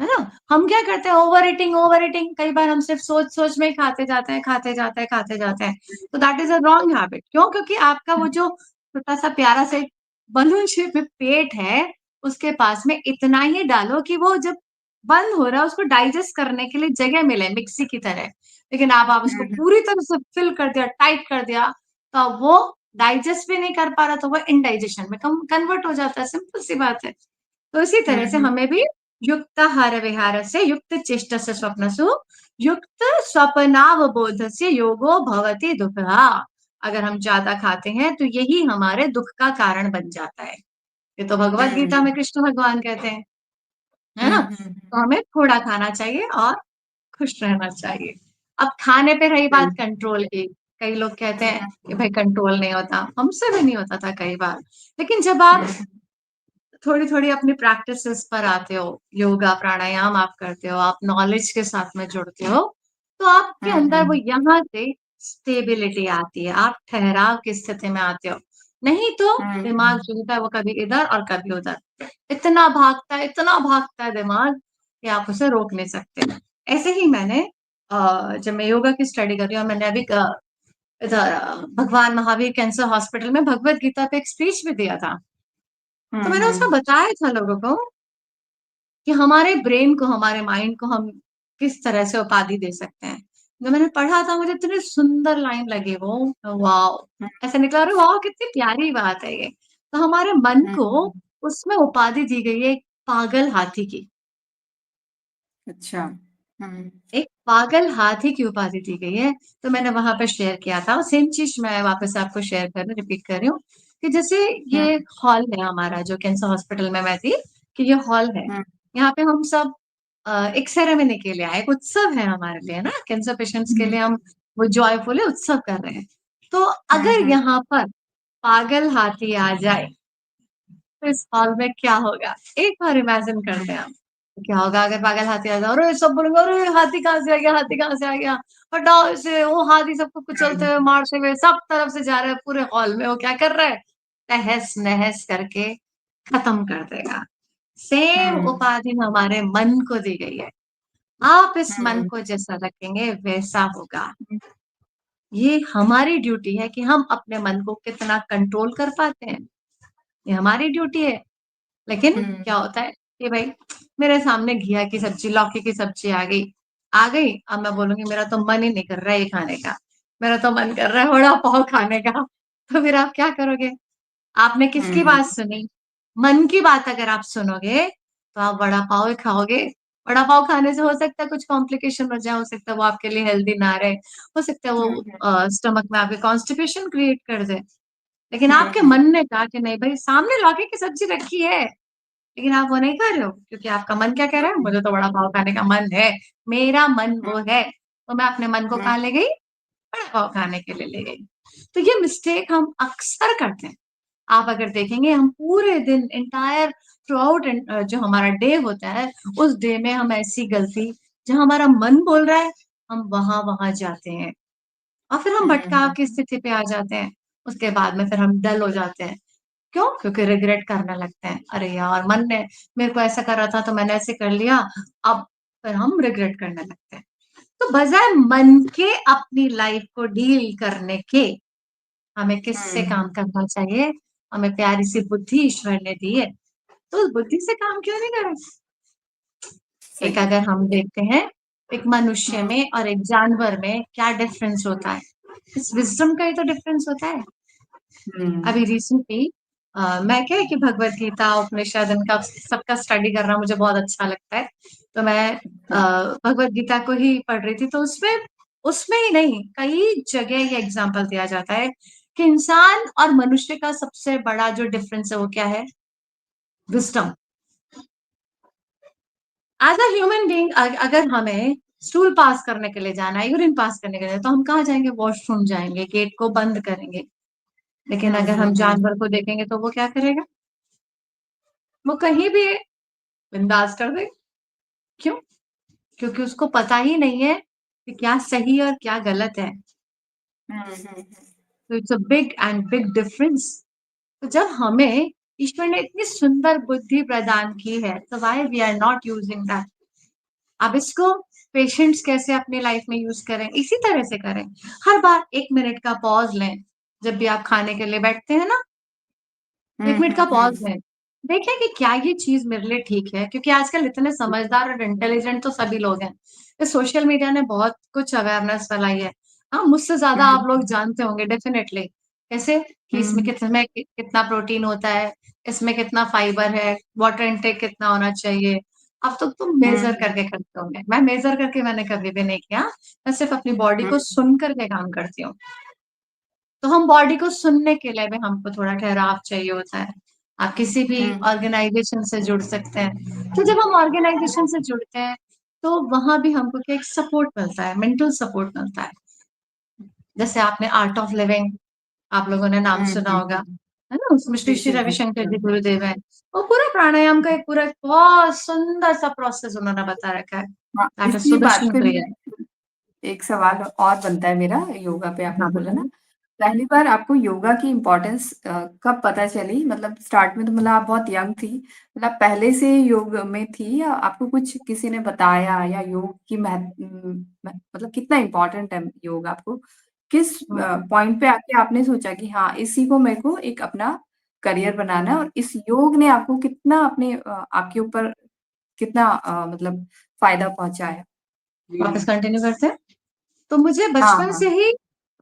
है ना? हम क्या करते हैं? Over eating, over eating. कई बार हम सिर्फ सोच-सोच में ही खाते जाते हैं, खाते जाते हैं, खाते जाते हैं। तो that is a wrong habit. क्यों? क्योंकि आपका वो जो छोटा-सा प्यारा सा एक बलून शेप में पेट है, उसके पास में इतना ही डालो कि वो जब बंद हो रहा है उसको डाइजेस्ट करने के लिए जगह मिले मिक्सी की तरह। लेकिन अब आप उसको हुँ, हुँ, पूरी तरह से फिल कर दिया, टाइट कर दिया, तो अब वो डाइजेस्ट भी नहीं कर पा रहा, तो वो इनडाइजेशन में कन्वर्ट हो जाता है, सिंपल सी बात है। तो इसी हुँ, तरह से हुँ, हमें भी युक्ताहारविहारस्य युक्तचेष्टस्य स्वप्नसु युक्तस्वप्नावबोधस्य योगो भवति दुःखः। अगर हम ज़्यादा खाते हैं, तो यही हमारे दुःख का कारण बन जाता है। ये तो भगवद गीता में हुँ, कृष्ण भगवान कहते हैं, है हुँ, ना? हुँ, तो हमें थोड़ा खाना चाहिए और खुश रहना चाहिए। अब खाने पे रही बात हुँ, कंट्रोल की, कई लोग कहते हैं हुँ, कि भाई कंट्रोल नहीं होता, हमसे भी नहीं होता था कई बार। लेकिन जब आप हुँ, थोड़ी-थोड़ी अपनी प्रैक्टिसेस पर आते हो, योगा, प्राणायाम आप करते हो, आप नॉलेज के साथ में जुड़ते हो, तो आपके हुँ, अंदर वो हुँ, यहाँ से स्टेबिलिटी आती है, आप ठहराव की स्थिति में आते हो। नहीं तो हुँ, दिमाग जो होता है वो कभी इधर और कभी उधर। इतना भागता है दिमाग कि आप उसे रोक नहीं सकते। ऐसे ही मैंने जब मैं योगा की स्टडी कर रही हूँ और मैंने अभी इधर भगवान महावीर कैंसर हॉस्पिटल में भगवद गीता पे एक स्पीच भी दिया था। तो हुँ, मैंने उसमें हुँ, बताया था लोगों को कि हमारे ब्रेन को, हमारे माइंड को हम किस तरह से उपाधि दे सकते हैं। जब मैंने पढ़ा था मुझे इतनी सुंदर लाइन लगी वो, वॉव! हुँ, ऐसा निकला अरे वाह! कितनी प्यारी बात है ये। तो हमारे मन हुँ, को हुँ, उसमें उपाधि दी गई है एक पागल हाथी की। अच्छा। हुँ, एक पागल हाथी की उपाधि दी गई है, तो मैंने वहाँ पे शेयर किया था। सेम चीज़ मैं वापस आपको शेयर कर रही हूँ, रिपीट कर रही हूँ कि जैसे हुँ, ये हॉल है हमारा जो कैंसर हॉस्पिटल में मैं थी, कि ये हॉल है। हुँ, यहाँ पे हम सब एक सेरेमनी के लिए आए, एक उत्सव है हमारे लिए ना, कैंसर पेशेंट्स के हुँ, लिए हम वो जॉयफुल है उत्सव कर रहे हैं। तो हुँ, अगर हुँ, यहाँ पर पागल हाथी आ जाए तो इस हॉल में क्या होगा? एक बार इमेजिन करते हैं हम। तो क्या होगा अगर पागल हाथी आ जाए? अरे! सब बोलेंगे, "अरे! हाथी कहाँ से आ गया? हाथी कहाँ से आ गया? हटाओ इसे।" वो हाथी सबको कुचलते हुँ, हुए, मारते हुए सब तरफ से जा रहा है पूरे हॉल में। वो क्या कर रहा है? तहस-नहस करके खत्म कर देगा। सेम हुँ, उपाधि हमारे मन को दी गई है। आप इस मन हुँ, को जैसा रखेंगे वैसा होगा। हुँ, ये हमारी ड्यूटी है कि हम अपने मन को कितना कंट्रोल कर पाते हैं। ये हमारी ड्यूटी है। लेकिन हुँ, क्या होता है कि भाई मेरे सामने घिया की सब्जी, लौकी की सब्जी आ गई, अब मैं बोलूँगी मेरा तो मन ही नहीं कर रहा है ये खाने का, मेरा तो मन कर रहा है वड़ा पाव खाने का, तो फिर आप क्या करोगे? आपने किसकी हुँ, बात सुनी? मन की बात अगर आप सुनोगे, तो आप वड़ा पाव ही खाओगे। वड़ा पाव खाने से हो सकता है कुछ कॉम्प्लिकेशन हो जाए, हो सकता है वो आपके लिए हेल्दी ना रहे, हो सकता है वो हुँ, स्टमक में आपके कॉन्स्टिपेशन क्रिएट कर दे। लेकिन हुँ, आपके हुँ, मन ने कहा कि नहीं भई सामने लौकी की सब्जी रखी है, लेकिन आप वो नहीं खा रहे हो क्योंकि आपका मन क्या कह रहा है? मुझे तो वड़ा पाव खाने का मन है, मेरा मन हुँ, वो है। तो मैं अपने मन को हुँ, कहाँ ले गई? वड़ा पाव खाने के लिए ले गई। तो ये मिस्टेक हम अक्सर करते हैं। आप अगर देखेंगे हम पूरे दिन एंटायर थ्रू आउट जो हमारा डे होता है, उस डे में हम ऐसी गलती जहाँ हमारा मन बोल रहा है, हम वहाँ-वहाँ जाते हैं और फिर हम हुँ, भटकाव हुँ, की स्थिति पे आ जाते हैं। उसके बाद में फिर हम डल हो जाते हैं। क्यों? क्योंकि रिग्रेट करने लगते हैं। अरे यार! मन ने मेरे को ऐसा करा था तो मैंने ऐसे कर लिया, अब फिर हम रिग्रेट करने लगते हैं। तो बजाय मन के अपनी लाइफ़ को डील करने के, हमें किससे हुँ, काम करना चाहिए? हमें प्यारी-सी बुद्धि ईश्वर ने दी है, तो उस बुद्धि से काम क्यों नहीं करें? एक सही है। अगर हम देखते हैं, एक मनुष्य हुँ, में और एक जानवर में क्या डिफ़रेंस होता है? इस विज़डम का ही तो डिफ़रेंस होता है। हुँ, अभी रिसेंटली मैं क्या है कि भगवत गीता, उपनिषद इनका सबका स्टडी करना मुझे बहुत अच्छा लगता है। तो मैं अच्छा। भगवत गीता को ही पढ़ रही थी, तो उसमें उसमें ही नहीं, कई जगह ये एग्ज़ाम्पल दिया जाता है कि इंसान और मनुष्य का सबसे बड़ा जो डिफ़रेंस है वो क्या है? Wisdom. As a human being अगर हमें स्टूल पास करने के लिए जाना है, यूरिन पास करने के लिए, तो हम कहाँ जाएँगे? वॉशरूम जाएँगे, गेट को बंद करेंगे। लेकिन हुँ, अगर हुँ, हम हुँ। जानवर को देखेंगे तो वो क्या करेगा? वो कहीं भी बिंदास कर देगा। क्यों? क्योंकि उसको पता ही नहीं है कि क्या सही और क्या गलत है। हुँ, हुँ, हुँ। तो it's a big and big difference. तो जब हमें ईश्वर ने इतनी सुंदर बुद्धि प्रदान की है, तो why we are not using that? अब इसको पेशेंट्स कैसे अपनी लाइफ में यूज करें? इसी तरह से करें। हर बार 1 मिनट का पॉज़ लें। जब भी आप खाने के लिए बैठते हैं ना, हुँ, 1 मिनट का हुँ, हुँ। पॉज़ लें। देखें कि क्या ये चीज़ मेरे लिए ठीक है? क्योंकि आजकल इतने समझदार और इंटेलिजेंट तो सभी लोग हैं। तो सोशल मीडिया ने बहुत कुछ अवेयरनेस फैलाई है। हाँ, मुझसे ज़्यादा आप लोग हुँ, जानते होंगे डेफ़िनेटली। कैसे? कि हुँ, इसमें कितना प्रोटीन होता है, इसमें कितना फाइबर है, वाटर इनटेक कितना होना चाहिए। अब तो तुम हुँ, मेज़र हुँ, करके करते होंगे। मैं मेज़र करके मैंने कभी भी नहीं किया। मैं सिर्फ़ अपनी बॉडी हुँ, को सुन कर के काम करती हूँ। तो हम बॉडी को सुनने के लिए भी हमको थोड़ा ठहराव चाहिए होता है। आप किसी भी हुँ, ऑर्गेनाइज़ेशन से जुड़ सकते हैं। तो जब हम ऑर्गेनाइज़ेशन से जुड़ते हैं, तो वहाँ भी हमको क्या एक सपोर्ट मिलता है, मेंटल सपोर्ट मिलता है। जैसे आपने आर्ट ऑफ लिविंग आप लोगों ने नाम हुँ, सुना हुँ, होगा, हुँ। है ना? उसमें श्री श्री श्री श्री रविशंकर जी रविशंकर। गुरुदेव हैं। वो पूरा प्राणायाम का एक पूरा बहुत सुंदर सा प्रोसेस उन्होंने बता रखा है। हाँ, दैट इज़ इसी बात सुदर्शन पे क्रिया। मैं एक सवाल और बनता है मेरा योगा पे आपने हाँ, बोला ना, बताइए। पहली बार आपको योगा की इम्पोर्टेंस कब पता चली? मतलब स्टार्ट में तो मतलब आप बहुत यंग थी, मतलब पहले से योग में थी या आपको कुछ किसी ने बताया या योग की मतलब कितना इम्पोर्टेंट है योग आपको? किस हुँ, पॉइंट पे आके आपने सोचा कि हाँ, इसी को मेरे को एक अपना करियर बनाना है और इस योग ने आपको कितना आपके ऊपर कितना मतलब फ़ायदा पहुँचाया? वापस कंटिन्यू करते हैं? तो मुझे हाँ, बचपन से हाँ। ही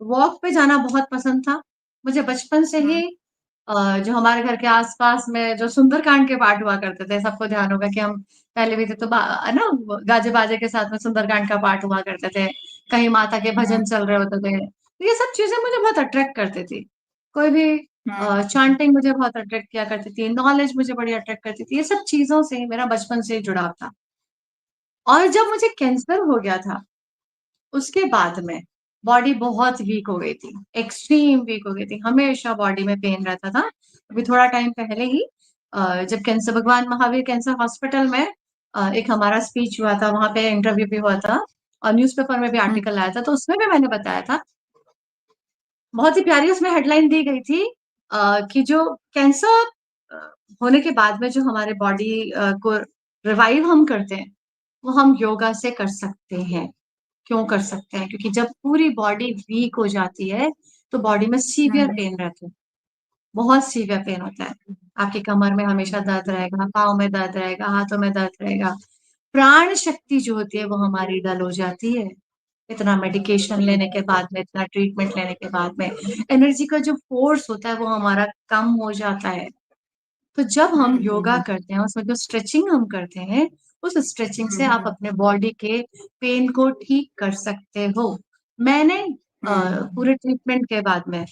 वॉक पे जाना बहुत पसंद था। मुझे बचपन से हुँ, ही जो हमारे घर के आस-पास में जो सुंदरकांड के पाठ हुआ करते थे, सबको ध्यान होगा कि हम पहले भी थे तो है ना? गाजे-बाजे के साथ में सुंदरकांड का पाठ हुआ करते थे। कहीं माता के हुँ, भजन चल रहे होते थे। तो ये सब चीज़ें मुझे बहुत अट्रैक्ट करती थी। कोई भी हुँ, चैंटिंग मुझे बहुत अट्रैक्ट किया करती थी, नॉलेज मुझे बड़ी अट्रैक्ट करती थी। ये सब चीज़ों से मेरा बचपन से ही जुड़ाव था। और जब मुझे कैंसर हो गया था उसके बाद में बॉडी बहुत वीक हो गई थी, एक्सट्रीम वीक हो गई थी, हमेशा बॉडी में पेन रहता था। अभी थोड़ा टाइम पहले ही जब कैंसर भगवान महावीर कैंसर हॉस्पिटल में एक हमारा स्पीच हुआ था, वहाँ पे इंटरव्यू भी हुआ था और न्यूज़पेपर में भी हुँ, आर्टिकल आया था, तो उसमें भी मैंने बताया था। बहुत ही प्यारी उसमें हेडलाइन दी गई थी कि जो कैंसर अ, होने के बाद में जो हमारे बॉडी को रिवाइव हम करते हैं, वो हम योगा से कर सकते हैं। क्यों कर सकते हैं? क्योंकि जब पूरी बॉडी वीक हो जाती है, तो बॉडी में सीवियर हुँ, पेन रहता है, बहुत सीवियर पेन होता है। आपकी कमर में हमेशा दर्द रहेगा, पाँव में दर्द रहेगा, हाथों में दर्द रहेगा। प्राण शक्ति जो होती है वो हमारी डल हो जाती है। इतना मेडिकेशन लेने के बाद में, इतना ट्रीटमेंट लेने के बाद में, एनर्जी का जो फ़ोर्स होता है वो हमारा कम हो जाता है। तो जब हुँ, हम हुँ, योगा हुँ, करते हैं, उसमें जो स्ट्रेचिंग हम करते हैं, उस स्ट्रेचिंग हुँ, से आप हुँ, अपने बॉडी के पेन को ठीक कर सकते हो। मैंने हुँ, पूरे ट्रीटमेंट के बाद में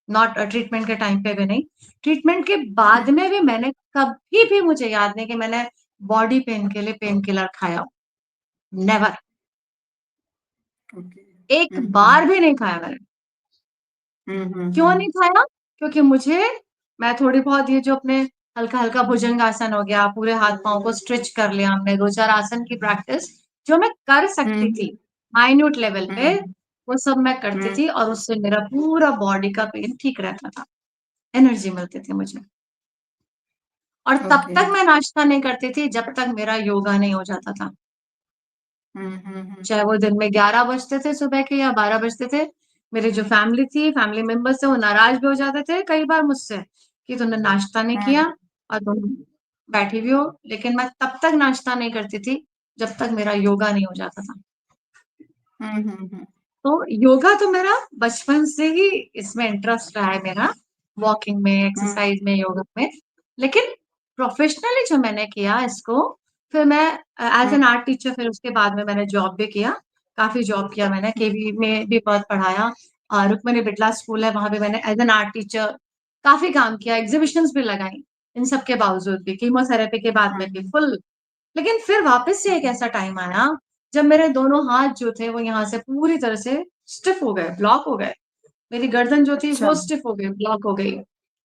नॉट ट्रीटमेंट के टाइम पे भी नहीं, ट्रीटमेंट के बाद में भी मैंने कभी भी मुझे याद नहीं कि मैंने बॉडी पेन के लिए पेन किलर खाया हो, नेवर ओके। एक हुँ, बार हुँ, भी नहीं खाया मैंने। हुँ, हुँ, क्यों नहीं हुँ, खाया? क्योंकि मैं थोड़ी बहुत ये जो अपने हल्का-हल्का भुजंगासन हो गया, पूरे हाथ-पाँव को स्ट्रेच कर लिया हमने, 2-4 आसन की प्रैक्टिस जो मैं कर सकती हुँ, थी, माइन्यूट लेवल पे, हुँ, वो सब मैं करती हुँ, थी और उससे मेरा पूरा बॉडी का पेन ठीक रहता था, एनर्जी मिलती थी मुझे। और तब ओके। तक मैं नाश्ता नहीं करती थी, जब तक मेरा योगा नहीं हो जाता था। हुँ, हुँ, हुँ, चाहे वो दिन में 11 बजते थे सुबह के या 12 बजते थे, मेरी जो फैमिली थी, फैमिली मेंबर्स थे, वो नाराज़ भी हो जाते थे कई बार मुझसे कि तूने नाश्ता नहीं हुँ, किया और तुम बैठी हुई हो। लेकिन मैं तब तक नाश्ता नहीं करती थी, जब तक मेरा योगा नहीं हो जाता था। हुँ, हुँ, हुँ, तो योगा तो मेरा बचपन से ही इसमें इंटरेस्ट रहा है मेरा। वॉकिंग में, हुँ, एक्सरसाइज में, योगा में। लेकिन प्रोफेशनली जो मैंने किया इसको, फिर मैं as hmm, an art teacher, फिर उसके बाद में मैंने जॉब भी किया। काफ़ी जॉब किया मैंने, हुँ, केवी में भी बहुत पढ़ाया। रुक्मिणी बिड़ला स्कूल है, वहाँ पे मैंने एज़ एन आर्ट टीचर काफ़ी काम किया, एग्ज़िबिशन्स भी लगाई। इन सब के बावजूद भी, कीमोथेरेपी के बाद में भी हुँ, फुल। लेकिन फिर वापस से एक हुँ, ऐसा टाइम आया, जब मेरे दोनों हाथ जो थे वो यहाँ से पूरी तरह से स्टिफ हो गए, ब्लॉक हो गए। मेरी गर्दन जो थी अच्छा। वो स्टिफ हो गई, ब्लॉक हो गई,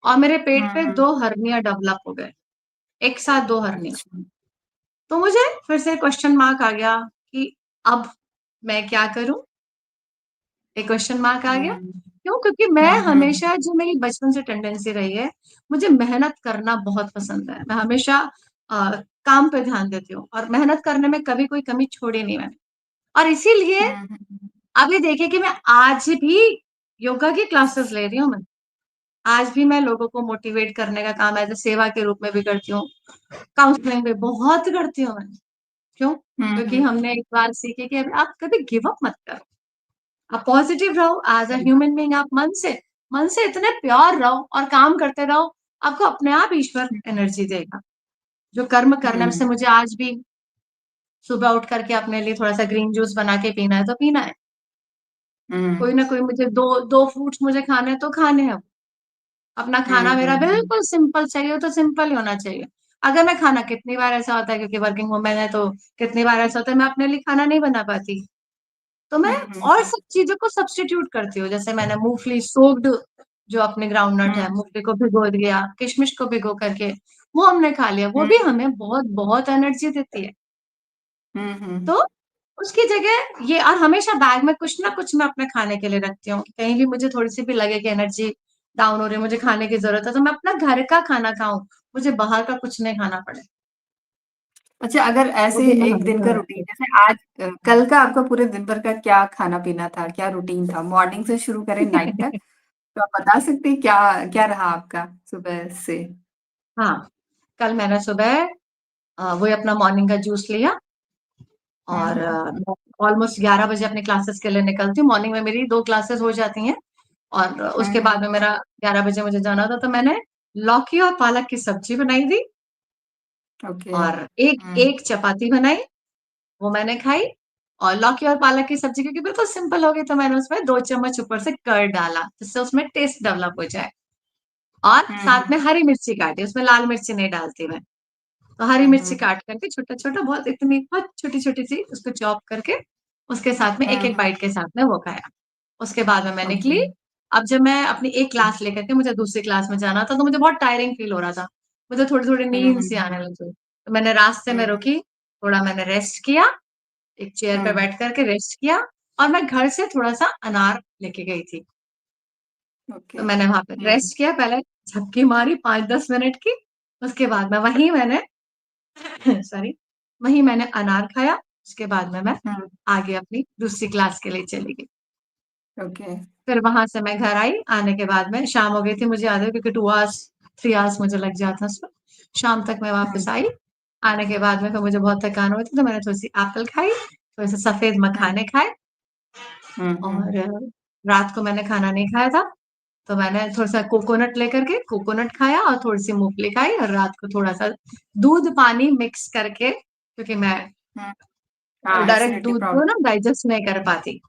और मेरे हुँ, पेट पे हुँ, 2 हर्निया डेवलप हो गए, एक साथ 2 हर्निया। अच्छा। तो मुझे फिर से क्वेश्चन मार्क आ गया कि अब मैं क्या करूँ? एक क्वेश्चन मार्क आ गया। हुँ, क्यों? क्योंकि मैं हुँ, हुँ, हमेशा, जो मेरी बचपन से टेंडेंसी रही है, मुझे मेहनत करना बहुत पसंद है। मैं हमेशा अ, काम पे ध्यान देती हूँ और मेहनत करने में कभी कोई कमी छोड़ी नहीं मैंने। और इसीलिए हुँ, हुँ, अभी देखिए कि मैं आज भी योगा की क्लासेस ले रही हूँ मैं। आज भी मैं लोगों को मोटिवेट करने का काम एज़ अ सेवा के रूप में भी करती हूँ। काउंसलिंग भी बहुत करती हूँ मैं। क्यों? हुँ, क्योंकि हुँ, हमने एक बात सीखी कि आप कभी गिव अप मत करो। आप पॉजिटिव रहो, एज़ अ सही बात। ह्यूमन बीइंग आप मन से इतने प्योर रहो और काम करते रहो, आपको अपने आप ईश्वर हुँ, एनर्जी देगा। जो कर्म करने में हुँ, से मुझे आज भी सुबह उठ करके अपने लिए थोड़ा-सा ग्रीन जूस बना के पीना है, तो पीना है। हुँ, कोई ना कोई मुझे 2 फ्रूट्स मुझे खाने हैं, तो खाने हैं। अपना खाना हुँ, मेरा हुँ, हुँ, बिल्कुल सिंपल चाहिए, तो सिंपल ही होना चाहिए। अगर मैं खाना, कितनी बार ऐसा होता है, क्योंकि वर्किंग वूमेन है, तो कितनी बार ऐसा होता है मैं अपने लिए खाना नहीं बना पाती। तो मैं हुँ, हुँ, और हुँ, सब चीज़ों को सब्स्टिट्यूट करती हूँ। जैसे मैंने मूँगफली सोक्ड, जो अपने ग्राउंड नट हुँ, है, मूँगफली को भिगो दिया, किशमिश को भिगो करके वो हमने खा लिया। वो हुँ, भी हमें बहुत-बहुत एनर्जी देती है। हुँ, तो हुँ, उसकी जगह ये, और हमेशा बैग में कुछ ना कुछ मैं अपने खाने के लिए रखती हूँ, कि कहीं भी मुझे थोड़ी-सी भी लगे कि एनर्जी डाउन हो रही है, मुझे खाने की ज़रूरत है, तो मैं अपना घर का खाना खाऊँ, मुझे बाहर का कुछ नहीं खाना पड़े। अच्छा, अगर वो ऐसे भी मैं एक दिन हमेशा का रखती रूटीन, हूँ। जैसे आज कल का आपका पूरे दिन भर का क्या खाना-पीना था? क्या रूटीन था? मॉर्निंग से शुरू करें नाइट तक, तो आप बता सकते हैं क्या क्या रहा आपका सुबह से? हाँ, कल मैंने सुबह वही अपना मॉर्निंग का जूस लिया, हुँ, और हुँ, मैं ऑलमोस्ट 11 बजे अपनी क्लासेस के लिए निकलती हूँ। मॉर्निंग में मेरी 2 क्लासेस हो जाती हैं, और हुँ, उसके बाद हुँ, में मेरा 11 बजे मुझे जाना था, तो मैंने लौकी और पालक की सब्ज़ी बनाई थी, ओके। और एक हुँ, एक चपाती बनाई, वो मैंने खाई। और लौकी और पालक की सब्ज़ी क्योंकि बिल्कुल सिंपल होगी, तो मैंने उसमें 2 चम्मच ऊपर से कर्ड डाला, जिससे उसमें टेस्ट डेवलप हो जाए। और हुँ, साथ में हुँ, हरी मिर्ची काटी, उसमें लाल मिर्ची नहीं डालती मैं। तो हरी हुँ, मिर्ची हुँ, काट करके छोटा-छोटा, बहुत इतनी बहुत छोटी-छोटी सी उसको चॉप करके, उसके साथ में हुँ, एक-एक हुँ, बाइट के साथ में वो खाया। उसके बाद में मैं ओके। निकली। अब जब मैं अपनी एक क्लास लेकर के मुझे दूसरी क्लास में जाना था, तो मुझे बहुत टायरिंग फ़ील हो रहा था। मुझे थोड़ी-थोड़ी हुँ, नींद हुँ, सी आने लगी। तो मैंने रास्ते हुँ, में हुँ, रुकी, थोड़ा मैंने रेस्ट किया, एक चेयर पे हुँ, बैठ कर के रेस्ट किया, और मैं घर से थोड़ा-सा अनार लेके गई थी। तो ओके। मैंने वहाँ पे हुँ, रेस्ट किया, पहले झपकी मारी 5-10 मिनट की, उसके बाद में वहीं मैंने सॉरी, वहीं मैंने अनार खाया, उसके बाद में मैं हुँ, आगे अपनी दूसरी क्लास के लिए चली गई। ओके। फिर वहाँ से मैं घर आई, आने के बाद में शाम हो गई थी, मुझे याद है, क्योंकि 2 आवर्स 3 आवर्स मुझे लग जाता उसमें। शाम तक मैं हुँ, वापस आई, आने के बाद में फिर मुझे बहुत थकान हो रही थी, तो मैंने थोड़ी-सी एप्पल खाई, थोड़े-से सफ़ेद हुँ, मखाने खाए, हुँ, और हुँ, रात को मैंने खाना नहीं खाया था, तो मैंने थोड़ा-सा कोकोनट लेकर के कोकोनट खाया, और थोड़ी-सी मूँगफली खाई, और रात को थोड़ा-सा दूध पानी मिक्स करके, क्योंकि मैं हुँ। हाँ, डायरेक्ट एसिडिटी दूध को प्रॉब्लम। ना डाइजेस्ट नहीं कर पाती,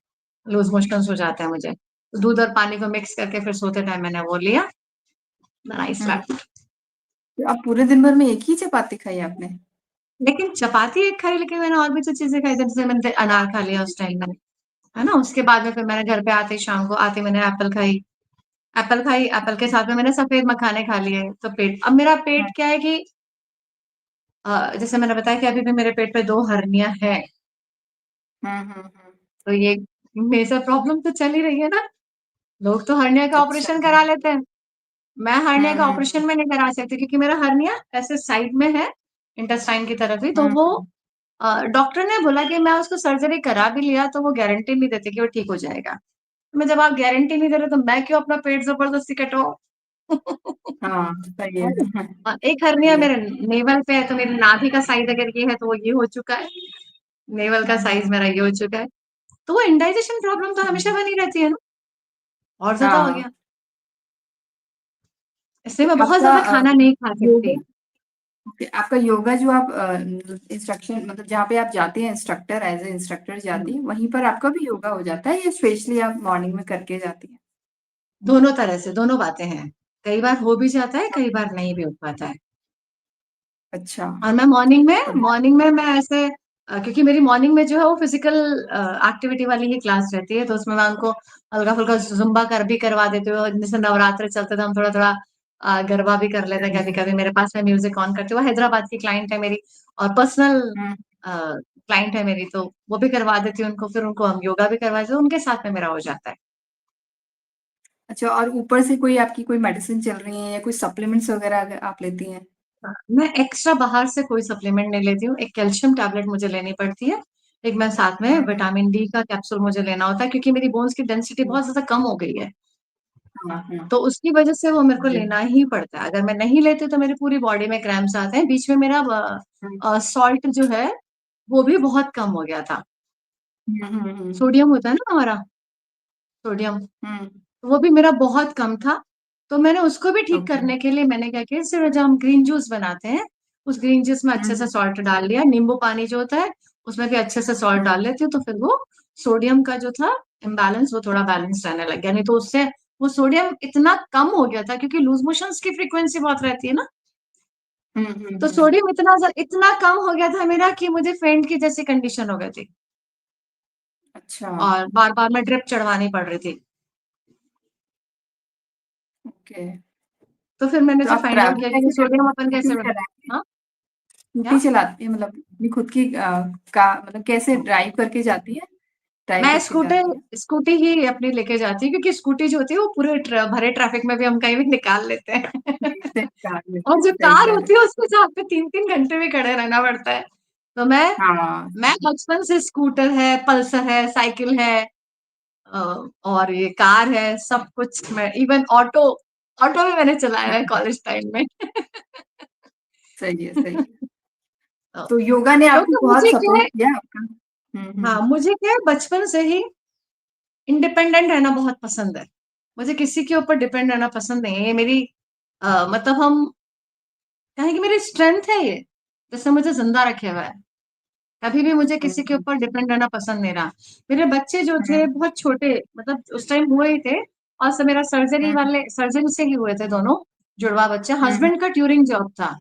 लूज़ मोशंस हो जाते हैं मुझे। तो दूध और पानी को मिक्स करके फिर सोते टाइम मैंने वो लिया, देन आई हुँ, स्लेप्ट। तो अब पूरे दिन भर में एक ही चपाती खाई आपने? लेकिन चपाती एक खाई, लेकिन मैंने और भी तो चीज़ें खाई थी, जैसे मैंने अनार खा लिया उस टाइम में, है ना? उसके बाद में फिर मैंने घर पे आते ही, शाम को आते मैंने एप्पल खाई, एप्पल के साथ में मैंने सफ़ेद मखाने खा लिए, तो अब मेरा हुँ, पेट क्या है कि जैसे मैंने बताया कि अभी भी मेरे पेट पे 2 हर्निया है, हुँ, हुँ, हुँ। तो ये मेजर प्रॉब्लम तो चल ही रही है ना। लोग तो हर्निया का अच्छा। ऑपरेशन करा लेते हैं। मैं हुँ, हर्निया का हुँ, हुँ। ऑपरेशन में नहीं करा सकती, क्योंकि मेरा हर्निया ऐसे साइड में है, इंटेस्टाइन की तरफ ही, तो हुँ, वो हुँ। डॉक्टर ने बोला कि मैं उसको सर्जरी करा भी लिया, तो वो गारंटी नहीं देते कि वो ठीक हो जाएगा। मैं, जब आप गारंटी नहीं दे रहे, तो मैं क्यों अपना पेट ज़बरदस्ती कटवाऊँ? हाँ, सही है। है ना? एक हर्निया सही है। मेरे नेवल पे है, तो मेरी नाभि का साइज़ अगर ये है, तो वो ये हो चुका है। नेवल का हुँ, साइज़ हुँ। मेरा ये हो चुका है। तो वो इंडाइजेशन प्रॉब्लम तो हमेशा हुँ। बनी रहती है ना, और ज़्यादा हो हाँ, गया। इसलिए तो मैं बहुत आपका ज़्यादा खाना नहीं खा योगा सकती। ओके, आपका योगा जो आप इंस्ट्रक्शन मतलब जहाँ पे आप जाते हैं इंस्ट्रक्टर एज़ ए इंस्ट्रक्टर हुँ, जाती हैं, वहीं पर आपका भी योगा हो जाता है या स्पेशली आप मॉर्निंग में करके जाती हैं? दोनों तरह से, दोनों बातें हैं। कई बार हो भी जाता है, कई बार नहीं भी हो पाता है। अच्छा, और मैं बढ़िया। मॉर्निंग में मैं ऐसे क्योंकि मेरी मॉर्निंग में जो है वो फिज़िकल एक्टिविटी वाली ही क्लास रहती है, तो उसमें मैं उनको हल्का-फुल्का ज़ुम्बा भी करवा देती हूँ। जैसे नवरात्रि चलते थे, हम थोड़ा-थोड़ा गरबा भी कर लेते हैं हुँ, कभी-कभी। मेरे पास मैं म्यूज़िक ऑन करती हूँ, वो हैदराबाद की क्लाइंट है मेरी और पर्सनल हुँ। क्लाइंट है मेरी, तो वो भी करवा देती हूँ उनको, फिर उनको हम योगा भी करवा देते हैं, उनके साथ में मेरा हो जाता है। अच्छा और ऊपर से कोई आपकी कोई मेडिसिन चल रही है या कोई सप्लीमेंट्स वगैरह अगर आप लेती हैं? हाँ, मैं एक्स्ट्रा बाहर से कोई सप्लीमेंट नहीं लेती हूँ। एक कैल्शियम टैबलेट मुझे लेनी पड़ती है। एक मैं साथ में हुँ, हुँ। विटामिन डी का कैप्सूल मुझे लेना होता है क्योंकि मेरी बोन्स की डेंसिटी हुँ। बहुत ज़्यादा कम हो गई है। हाँ, हाँ। तो उसकी वज़ह से वो मेरे को जी। लेना ही पड़ता है। अगर मैं नहीं लेती तो मेरी पूरी बॉडी में क्रैम्प्स आते हैं। बीच में मेरा हुँ। सॉल्ट जो है वो भी बहुत कम हो गया था। हुँ, हुँ, हुँ। सोडियम होता है ना हमारा, सोडियम हुँ, वो भी मेरा बहुत कम था, तो मैंने उसको भी ठीक ओके। करने के लिए मैंने क्या किया, सिर्फ जब हम ग्रीन जूस बनाते हैं, उस ग्रीन जूस में हुँ, अच्छे से हुँ, सॉल्ट डाल लिया, नींबू पानी जो होता है, उसमें भी अच्छे से सॉल्ट हुँ। डाल लेती हूँ, तो फिर वो सोडियम का जो था इम्बैलेंस वो थोड़ा बैलेंस रहने लग गया, नहीं तो उससे वो सोडियम इतना कम हो गया था क्योंकि लूज़ मोशंस की फ्रीक्वेंसी बहुत रहती है ना, हुँ, हुँ, तो हुँ। सोडियम इतना कम हो गया था मेरा कि मुझे फेंट की जैसी कंडीशन हो गई थी अच्छा, और बार-बार मैं ड्रिप चढ़वानी पड़ रही थी। ओके। तो फिर मैंने तो जो आप फाइंड आउट ट्रैवल किया कि कैसे करती सोडियम हैं? अपन स्कूटी कैसे से चलाती हैं? हाँ, स्कूटी क्या? चलाती हैं मतलब अपनी खुद की मतलब कैसे ड्राइव करके जाती हैं? ड्राइव मैं करके जाती हैं? स्कूटी ही अपनी लेके जाती हूँ क्योंकि स्कूटी जो होती है वो पूरे भरे ट्रैफिक में भी हम कहीं भी निकाल लेते हैं जी, सही कहा आपने, और जो सही कार कह रहे होती है उसके साथ में 3-3 घंटे भी खड़े रहना पड़ता है। तो हाँ, मैं बचपन से स्कूटर है, पल्सर है, साइकिल है अ, और ये कार है, सब कुछ मैं इवन ऑटो भी मैंने चलाया है हाँ, कॉलेज टाइम में। सही है, सही है। तो तो योगा ने आपको क्योंकि बहुत सपोर्ट किया आपका? हुँ, हुँ। मुझे क्या है बचपन से ही इंडिपेंडेंट रहना बहुत पसंद है। मुझे किसी के ऊपर डिपेंड रहना पसंद नहीं है। ये मेरी मतलब हम कहें कि मेरी स्ट्रेंथ है ये, जिसने मुझे ज़िंदा रखे हुआ है। कभी भी हुँ, मुझे हुँ, किसी के हुँ। ऊपर डिपेंड रहना पसंद नहीं रहा। मेरे बच्चे जो थे हुँ, बहुत छोटे मतलब उस टाइम हुए ही थे और मेरा हुँ, सर्जरी से ही हुए थे दोनों जुड़वा बच्चे। हुँ, हुँ, हस्बैंड का ट्यूरिंग जॉब था।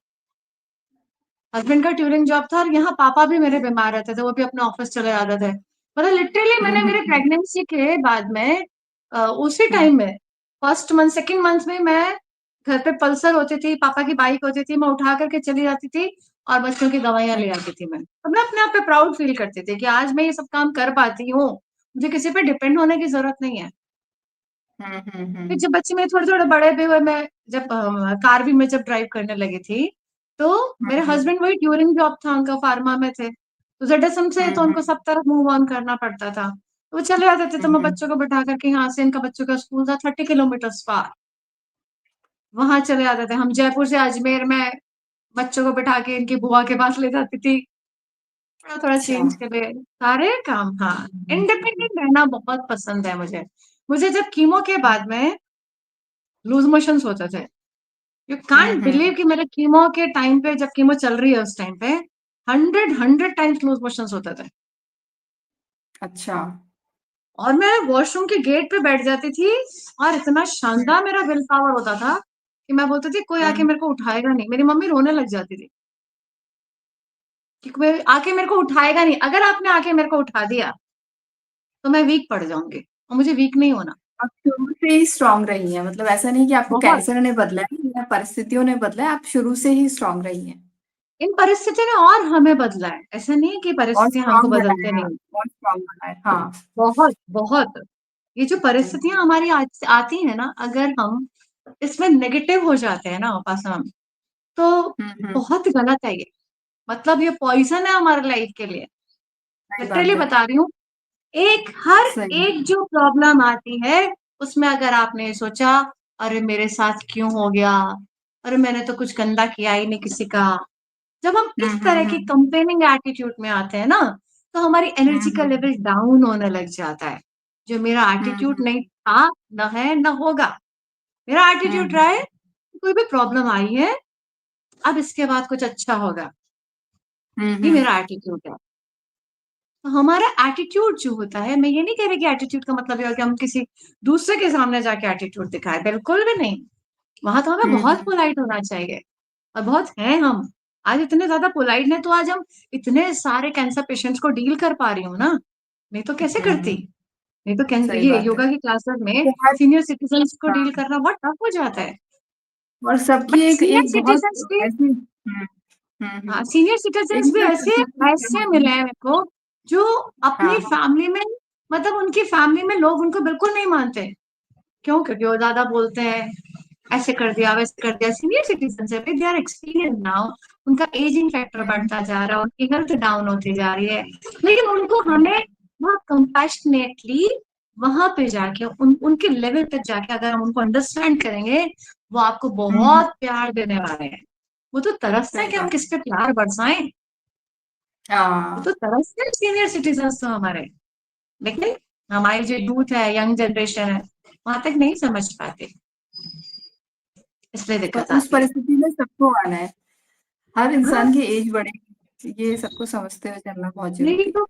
हस्बैंड का ट्यूरिंग जॉब था और यहाँ पापा भी मेरे बीमार रहते थे, वो भी अपने ऑफिस चले जाते थे। मतलब लिटरली हुँ, मैंने हुँ, मेरे हुँ। प्रेगनेंसी के बाद में उसी हुँ, टाइम में फर्स्ट मंथ, सेकंड मंथ में मैं घर पे पल्सर होती थी, पापा की बाइक होती थी, मैं उठा कर के चली जाती थी और बच्चों की दवाइयाँ ले आती थी मैं। तो मैं अपने आप पे प्राउड फील करती थी कि आज मैं ये सब काम कर पाती हूँ। मुझे किसी पे डिपेंड होने की ज़रूरत नहीं है। हुँ, हुँ, फिर हुँ। जब बच्चे मेरे थोड़े-थोड़े बड़े भी हुए, मैं जब कार भी मैं जब ड्राइव करने लगी थी, तो हुँ, मेरे हुँ। हस्बैंड वही ट्यूरिंग जॉब था उनका, फार्मा में थे। तो ज़ेडएसएम से हुँ, तो उनको हुँ। सब तरफ मूव ऑन करना पड़ता था। तो वो चले जाते थे, हुँ, तो मैं हुँ। बच्चों को बिठा कर के यहाँ से इनका बच्चों का स्कूल था 30 किलोमीटर्स फार, वहाँ चले जाते थे। हम जयपुर से अजमेर में बच्चों को बिठा के इनकी बुआ के पास ले जाती थी, थोड़ा-थोड़ा अच्छा। चेंज के लिए, सारे काम हाँ, हुँ, हुँ, हुँ, इंडिपेंडेंट रहना बहुत पसंद है मुझे। मुझे जब कीमो के हुँ। बाद में लूज़ मोशंस होते थे। यू हुँ, कांट बिलीव हुँ। कि मेरे कीमो के टाइम पे जब कीमो चल रही है उस टाइम पे 100 टाइम्स लूज़ मोशंस होते थे अच्छा। और मैं वॉशरूम के गेट पे बैठ जाती थी और इतना हुँ, शानदार मेरा विल पावर होता था कि मैं बोलती थी कोई आके हुँ। मेरे को उठाएगा नहीं। मेरी मम्मी रोने लग जाती थी कि कोई आके मेरे को उठाएगा नहीं। अगर आपने आके मेरे को उठा दिया तो मैं वीक पड़ जाऊँगी और मुझे वीक नहीं होना। आप शुरू से ही स्ट्रॉन्ग रही हैं, मतलब ऐसा नहीं कि आपको बहुत कैंसर ने बदला है या परिस्थितियों ने बदला है, आप शुरू से ही स्ट्रॉन्ग रही हैं इन परिस्थितियों ने और हमें बदला है। ऐसा नहीं है कि और परिस्थितियाँ हमको स्ट्रॉन्ग बदलते बनाया नहीं। और स्ट्रॉन्ग बनाया। हाँ। बहुत, बहुत। ये जो हुँ, परिस्थितियाँ हुँ। हमारी आज आती हैं ना, अगर हम इसमें नेगेटिव हो जाते हैं ना उपासना, तो हुँ, हुँ। बहुत गलत है ये। मतलब ये पॉइज़न है हमारे लाइफ के लिए। सही लिटरली बात है। बता रही हूँ, हर सही। एक जो प्रॉब्लम आती है, उसमें अगर आपने सोचा, "अरे! मेरे साथ क्यों हो गया? अरे! मैंने तो कुछ गंदा किया ही नहीं किसी का।" जब हम हुँ, इस हुँ, तरह की हुँ। कंप्लेनिंग एटीट्यूड में आते हैं ना, तो हमारी हुँ, एनर्जी का हुँ। लेवल डाउन होने लग जाता है। जो मेरा हुँ, एटीट्यूड हुँ। नहीं था, ना है, ना होगा। मेरा एटीट्यूड हुँ, रहा है, कोई भी प्रॉब्लम आई है, अब इसके बाद कुछ अच्छा होगा। ये हम्म। मेरा एटीट्यूड है। तो हमारा एटीट्यूड जो होता है, मैं ये नहीं कह रही कि एटीट्यूड का मतलब ये है कि हम किसी दूसरे के सामने जाके एटीट्यूड दिखाएं, बिल्कुल भी नहीं। वहां तो हमें बहुत हम्म। पोलाइट होना चाहिए, और बहुत हैं हम। आज इतने ज्यादा पोलाइट हैं तो आज हम इतने सारे कैंसर पेशेंट्स को डील कर पा रही हूँ ना। नहीं तो कैसे करती? हम्म। नहीं तो सही ये बात है। योगा की क्लासेस में बहुत। सीनियर सिटीजन्स को डील हाँ। करना बहुत टफ हो जाता है। और सबकी बट एक सीनियर एक बहुत सिटीजन्स भी, ऐसी हाँ सीनियर एक सिटीजन्स भी मैं ऐसे ऐसे परसेप्शन। मिले हैं मेरे को, जो अपनी हाँ। फैमिली में, मतलब उनकी फैमिली में लोग उनको बिल्कुल नहीं मानते। क्यों? क्योंकि वो ज्यादा बोलते हैं, ऐसे कर दिया वैसे कर दिया। सीनियर सिटीजन है, दे आर एक्सपीरियंस नाउ, उनका एजिंग फैक्टर हम्म। बढ़ता जा रहा है, उनकी हेल्थ डाउन होती जा रही है। लेकिन उनको हमें बहुत कंपैशनेटली वहां पे जाके उनके लेवल तक जाके अगर हम उनको अंडरस्टैंड करेंगे, वो आपको हम्म। बहुत प्यार देने वाले हैं। वो तो तरसते हैं सही कि हम बात। किस पे प्यार बरसाएं। वो तो हाँ। तरसते हैं सीनियर सिटीजन तो हमारे। लेकिन हमारी जो यूथ है, यंग जनरेशन है, वहां तक नहीं समझ पाते, इसलिए पर दिक्कत उस आती है। परिस्थिति में सबको आना है। हर हाँ, इंसान की एज बढ़ेगी, ये सबको समझते हुए चलना बहुत नहीं जरूरी है। तो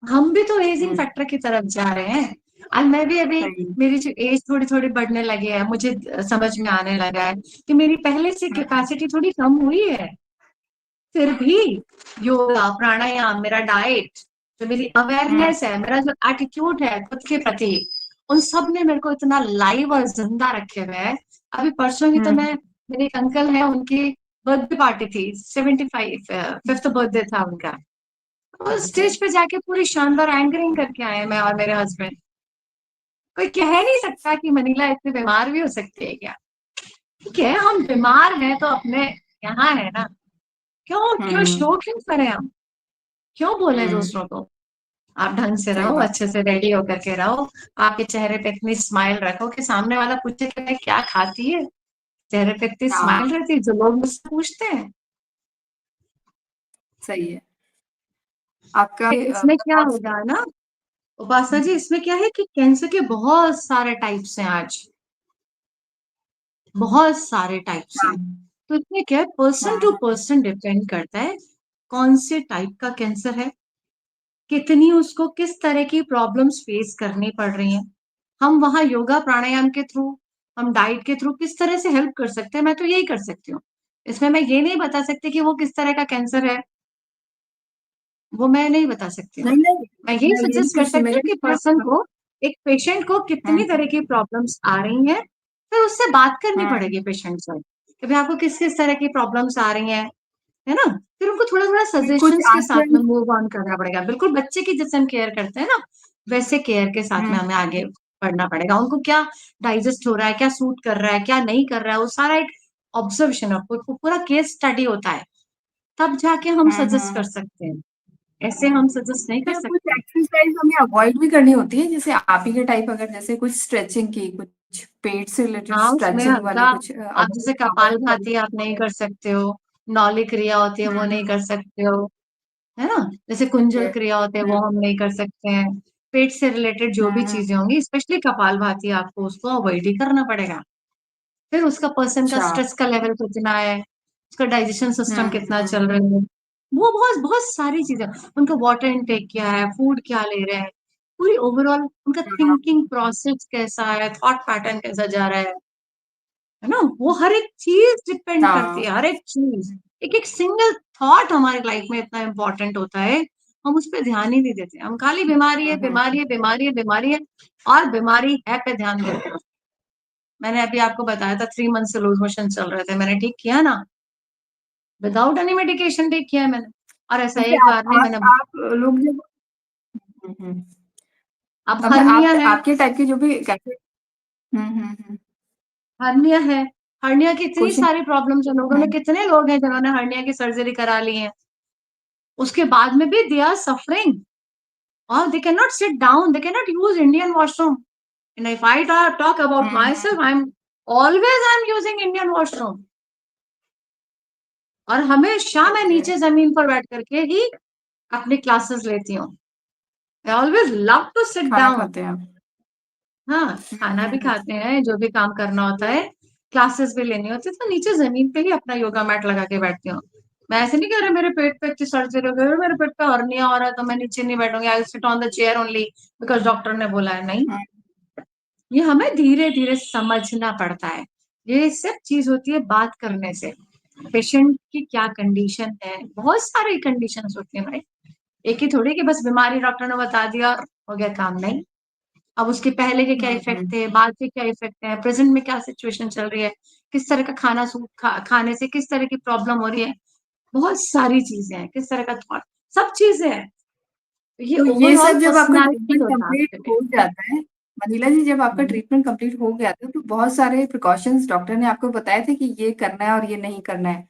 हम भी तो एजिंग हम्म। फैक्टर की तरफ जा रहे हैं। और मैं भी अभी, सही। मेरी जो एज थोड़ी थोड़ी बढ़ने लगी है, मुझे समझ में आने लगा है कि मेरी पहले से हम्म। कैपेसिटी थोड़ी कम हुई है। फिर भी योगा, प्राणायाम, मेरा डाइट, जो मेरी हम्म। अवेयरनेस है, मेरा जो एटीट्यूड है खुद के प्रति, उन सब ने मेरे को इतना लाइव और जिंदा रखे हुए है। अभी परसों ही तो हम्म। मैं, मेरे एक अंकल है, उनकी बर्थडे पार्टी थी, 75 फिफ्थ बर्थडे था उनका। और ओके। स्टेज पे जाके पूरी शानदार एंकरिंग करके आए, मैं और मेरे हस्बैंड। कोई कह नहीं सकता कि मनीला इतनी बीमार भी हो सकती है क्या? ठीक है, हम बीमार हैं तो अपने यहाँ है ना। क्यों क्यों हम्म। शो क्यों करें हम? क्यों बोले हम्म। दूसरों को? आप ढंग से सही रहो, बात। अच्छे से रेडी होकर के रहो। आपके चेहरे पे इतनी स्माइल रखो कि सामने वाला पूछे कि मैं क्या खाती है। चेहरे पे इतनी हाँ। स्माइल रहती है, जो लोग मुझसे पूछते हैं। सही है। आपका इसमें क्या बहुत। होगा ना उपासना जी, इसमें क्या है कि कैंसर के बहुत सारे टाइप्स हैं आज, बहुत सारे टाइप्स हाँ। हैं। तो इसमें क्या है, पर्सन टू हाँ। पर्सन डिपेंड करता है कौन से टाइप का कैंसर है, कितनी उसको किस तरह की प्रॉब्लम्स फेस करनी पड़ रही हैं। हम वहां योगा प्राणायाम के थ्रू, हम डाइट के थ्रू किस तरह से हेल्प कर सकते हैं, मैं तो यही कर सकती हूँ। इसमें मैं ये नहीं बता सकती कि वो किस तरह का कैंसर है, वो मैं नहीं बता सकती हूँ। नहीं नहीं, मैं यही मैं ये नहीं सजेस्ट कर पूछती, सकती मेरे हूँ कि पर्सन को, एक पेशेंट को कितनी तरह की प्रॉब्लम्स आ रही हैं, फिर उससे बात करनी हम्म। पड़ेगी पेशेंट से कि भाई आपको किस किस तरह की प्रॉब्लम्स आ रही हैं, है ना? फिर उनको थोड़ा थोड़ा कुछ सजेशंस के साथ आजकल। में मूव ऑन करना पड़ेगा। बिल्कुल बच्चे की जैसे हम केयर करते हैं ना, वैसे केयर के साथ में हम्म। हमें आगे बढ़ना पड़ेगा। उनको क्या डाइजेस्ट हो रहा है, क्या सूट कर रहा है, क्या नहीं कर रहा है, वो सारा एक ऑब्जर्वेशन है, पूरा केस स्टडी होता है। तब जाके हम सजेस्ट कर हम्म। सकते हैं, ऐसे हम सजेस्ट नहीं कर या कुछ सकते। एक्सरसाइज हमें अवॉइड भी करनी होती है, जैसे आप ही के टाइप, अगर जैसे कुछ स्ट्रेचिंग की, कुछ पेट से रिलेटेड हाँ, उसमें स्ट्रेचिंग हल्का, वाली कुछ आप जैसे अवॉइड कपालभाति करनी आप नहीं होती कर सकते हो, नौली क्रिया होती है है। वो नहीं कर सकते हो, है ना? जैसे ओके। कुंजल क्रिया होते हैं वो हम नहीं कर सकते हैं। पेट से रिलेटेड जो भी हम्म। चीजें होंगी, स्पेशली कपालभाति, आपको उसको अवॉइड ही करना पड़ेगा। फिर उसका पर्सन का अच्छा। स्ट्रेस का लेवल कितना है, उसका डाइजेशन सिस्टम कितना हम्म। चल रहा है, वो बहुत बहुत सारी चीजें, उनका वाटर इनटेक क्या है, फूड क्या ले रहे हैं, पूरी ओवरऑल उनका हाँ। थिंकिंग प्रोसेस कैसा है, थॉट पैटर्न कैसा जा रहा है ना? वो हर एक चीज डिपेंड करती है, हाँ। हर एक चीज। एक एक सिंगल थॉट हमारी लाइफ में इतना इंपॉर्टेंट होता है, हम उस पर ध्यान ही नहीं देते। हम खाली बीमारी है, बीमारी हम्म। है, बीमारी है, बीमारी है, और बीमारी है पे ध्यान देते हैं। मैंने अभी आपको बताया था 3 मंथ से लूज मोशन चल रहे थे, मैंने ठीक किया ना, विदाउट एनी मेडिकेशन ठीक किया है मैंने। और ऐसा जैसे एक बार नहीं, मैंने, आप लोग जब हम्म। अब अब मैं हर्निया आप है, आपके टाइप के जो भी कैसे हर्निया है, हर्निया की इतनी क्वेश्चन। सारी प्रॉब्लम्स है, लोगों में कितने लोग हैं जिन्होंने हर्निया की सर्जरी करा ली है, उसके बाद में भी they are suffering, or they cannot sit down, they cannot use Indian washroom. And if I talk about myself, I'm using Indian washroom. और हमेशा मैं ओके। नीचे जमीन पर बैठ करके ही अपनी क्लासेस लेती हूँ। I always love to sit खाना डाउन। खाते हैं आप? हाँ, खाना भी खाते हैं, जो भी काम करना होता है, क्लासेस भी लेनी होती है तो नीचे जमीन पे ही अपना योगा मैट लगा के बैठती हूँ। मैं ऐसे नहीं कह रही मेरे पेट पे इतनी सर्जरी हो गई, मेरे पेट पे हर्निया हो रहा है तो मैं नीचे नहीं बैठूंगी, I sit on the chair only because doctor ने बोला है। नहीं, हुँ, ये हमें धीरे धीरे समझना पड़ता है। ये सब चीज होती है बात करने से। पेशेंट की क्या कंडीशन है, बहुत सारी कंडीशन होती है भाई। एक ही थोड़ी कि बस बीमारी डॉक्टर ने बता दिया और हो गया काम। नहीं, अब उसके पहले के क्या हुँ, इफेक्ट हुँ, थे, बाद के क्या इफेक्ट है, प्रेजेंट में क्या सिचुएशन चल रही है, किस तरह का खाना खाने से किस तरह की प्रॉब्लम हो रही है, बहुत सारी चीजें हैं, किस तरह का थॉट, सब चीजें हैं। ये तो ये ओवरऑल सब जब आपका पर्सनालिटी ट्रीटमेंट होता है कंप्लीट आपके लिए। हो जाता है, मनीला जी जब आपका हम्म। ट्रीटमेंट कंप्लीट हो गया था, तो बहुत सारे प्रिकॉशंस डॉक्टर ने आपको बताए थे कि ये करना है और ये नहीं करना है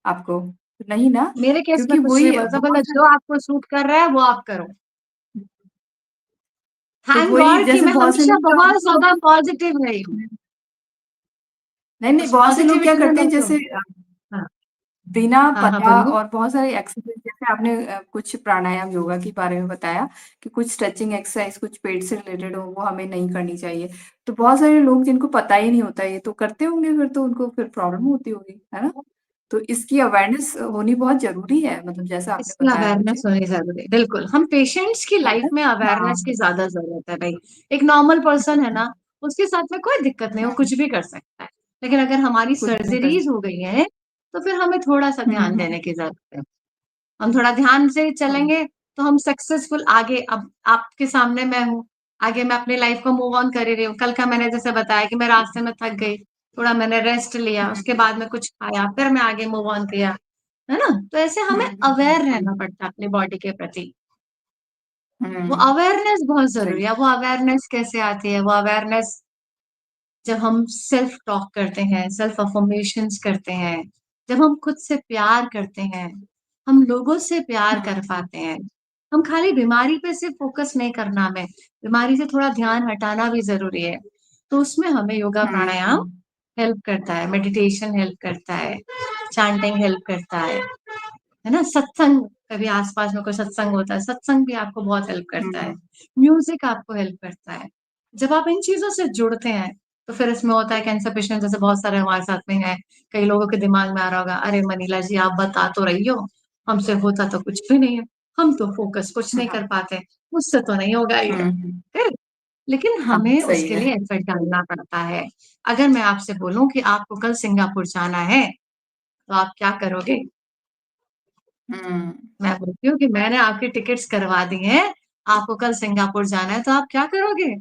आपको? नहीं ना? मेरे केस में क्योंकि कुछ नहीं वही बोलता, बहुत बोला सारे जो आपको सूट कर रहा है वो आप करो। तो थैंक वही गॉड कि जैसे मैं बहुत से हमेशा लोग क्या बहुत होते हैं ज्यादा वो पॉजिटिव रही हूँ। नहीं, नहीं उस बहुत से लोग क्या पॉजिटिविटी ने करते हैं मेरे को। जैसे हाँ। बिना हाँ हाँ, पता बोलिए। और बहुत सारे एक्सरसाइज जैसे आपने कुछ प्राणायाम योगा के बारे में बताया कि कुछ स्ट्रेचिंग एक्सरसाइज कुछ पेट से रिलेटेड हो वो हमें नहीं करनी चाहिए। तो बहुत सारे लोग जिनको पता ही नहीं होता ये तो करते होंगे फिर तो उनको फिर प्रॉब्लम होती होगी, है ना? तो इसकी अवेयरनेस होनी बहुत ज़रूरी है मतलब जैसा आपने इसकी बताया अवेयरनेस मुझे, होनी जरूरी है, बिल्कुल। हम पेशेंट्स की है लाइफ ना? में अवेयरनेस की हाँ। ज्यादा जरूरत है भाई। एक नॉर्मल पर्सन है हुँ, ना, उसके साथ में कोई दिक्कत नहीं, वो हुँ, कुछ भी कर सकता है। लेकिन अगर हमारी कुछ भी कर सर्जरीज हो गई है तो फिर हमें थोड़ा सा हुँ, ध्यान हुँ, देने की जरूरत है। हम थोड़ा ध्यान से हुँ, चलेंगे तो हम सक्सेसफुल आगे। अब आपके सामने मैं हूँ, आगे मैं अपनी लाइफ को मूव ऑन कर ही रही हूँ। कल का मैंने जैसे बताया कि मैं रास्ते में थक गई, थोड़ा मैंने रेस्ट लिया, हुँ, उसके बाद में कुछ खाया, फिर मैं आगे मूव ऑन किया, है ना? तो ऐसे हुँ, हमें हुँ, अवेयर हुँ, रहना पड़ता है अपनी बॉडी के प्रति। वो हुँ, अवेयरनेस बहुत जरूरी सही। है। वो अवेयरनेस कैसे आती है? वो अवेयरनेस जब हम सेल्फ टॉक करते हैं, सेल्फ अफर्मेशंस करते हैं, जब हम खुद से प्यार करते हैं, हम लोगों से प्यार हुँ, कर हुँ, पाते हैं। हम खाली बीमारी पे सिर्फ फोकस नहीं करना, हमें बीमारी से थोड़ा ध्यान हटाना भी जरूरी है। तो उसमें हमें योगा हुँ, प्राणायाम हुँ, हेल्प करता है, मेडिटेशन हेल्प करता है, चैंटिंग हेल्प करता है ना? सत्संग, कभी आसपास में कोई सत्संग होता है, सत्संग भी आपको बहुत हेल्प करता है। हुँ, म्यूजिक आपको हेल्प करता है। जब आप इन चीजों से जुड़ते हैं तो फिर इसमें होता है कैंसर पेशेंट जैसे बहुत सारे हमारे साथ में हैं। कई लोगों के दिमाग में आ रहा होगा, अरे मनीला जी आप बता तो रही हो, हमसे होता तो कुछ भी नहीं है, हम तो फोकस कुछ नहीं हाँ, कर पाते, मुझसे तो नहीं होगा ये। हुँ, हुँ, फिर लेकिन हाँ, हमें सही उसके है। लिए एफर्ट डालना पड़ता है। अगर मैं आपसे बोलूं कि आपको कल सिंगापुर जाना है तो आप क्या करोगे? हुँ, मैं बोलती हूँ कि मैंने आपकी टिकट्स करवा दी हैं, आपको कल सिंगापुर जाना है तो आप क्या करोगे?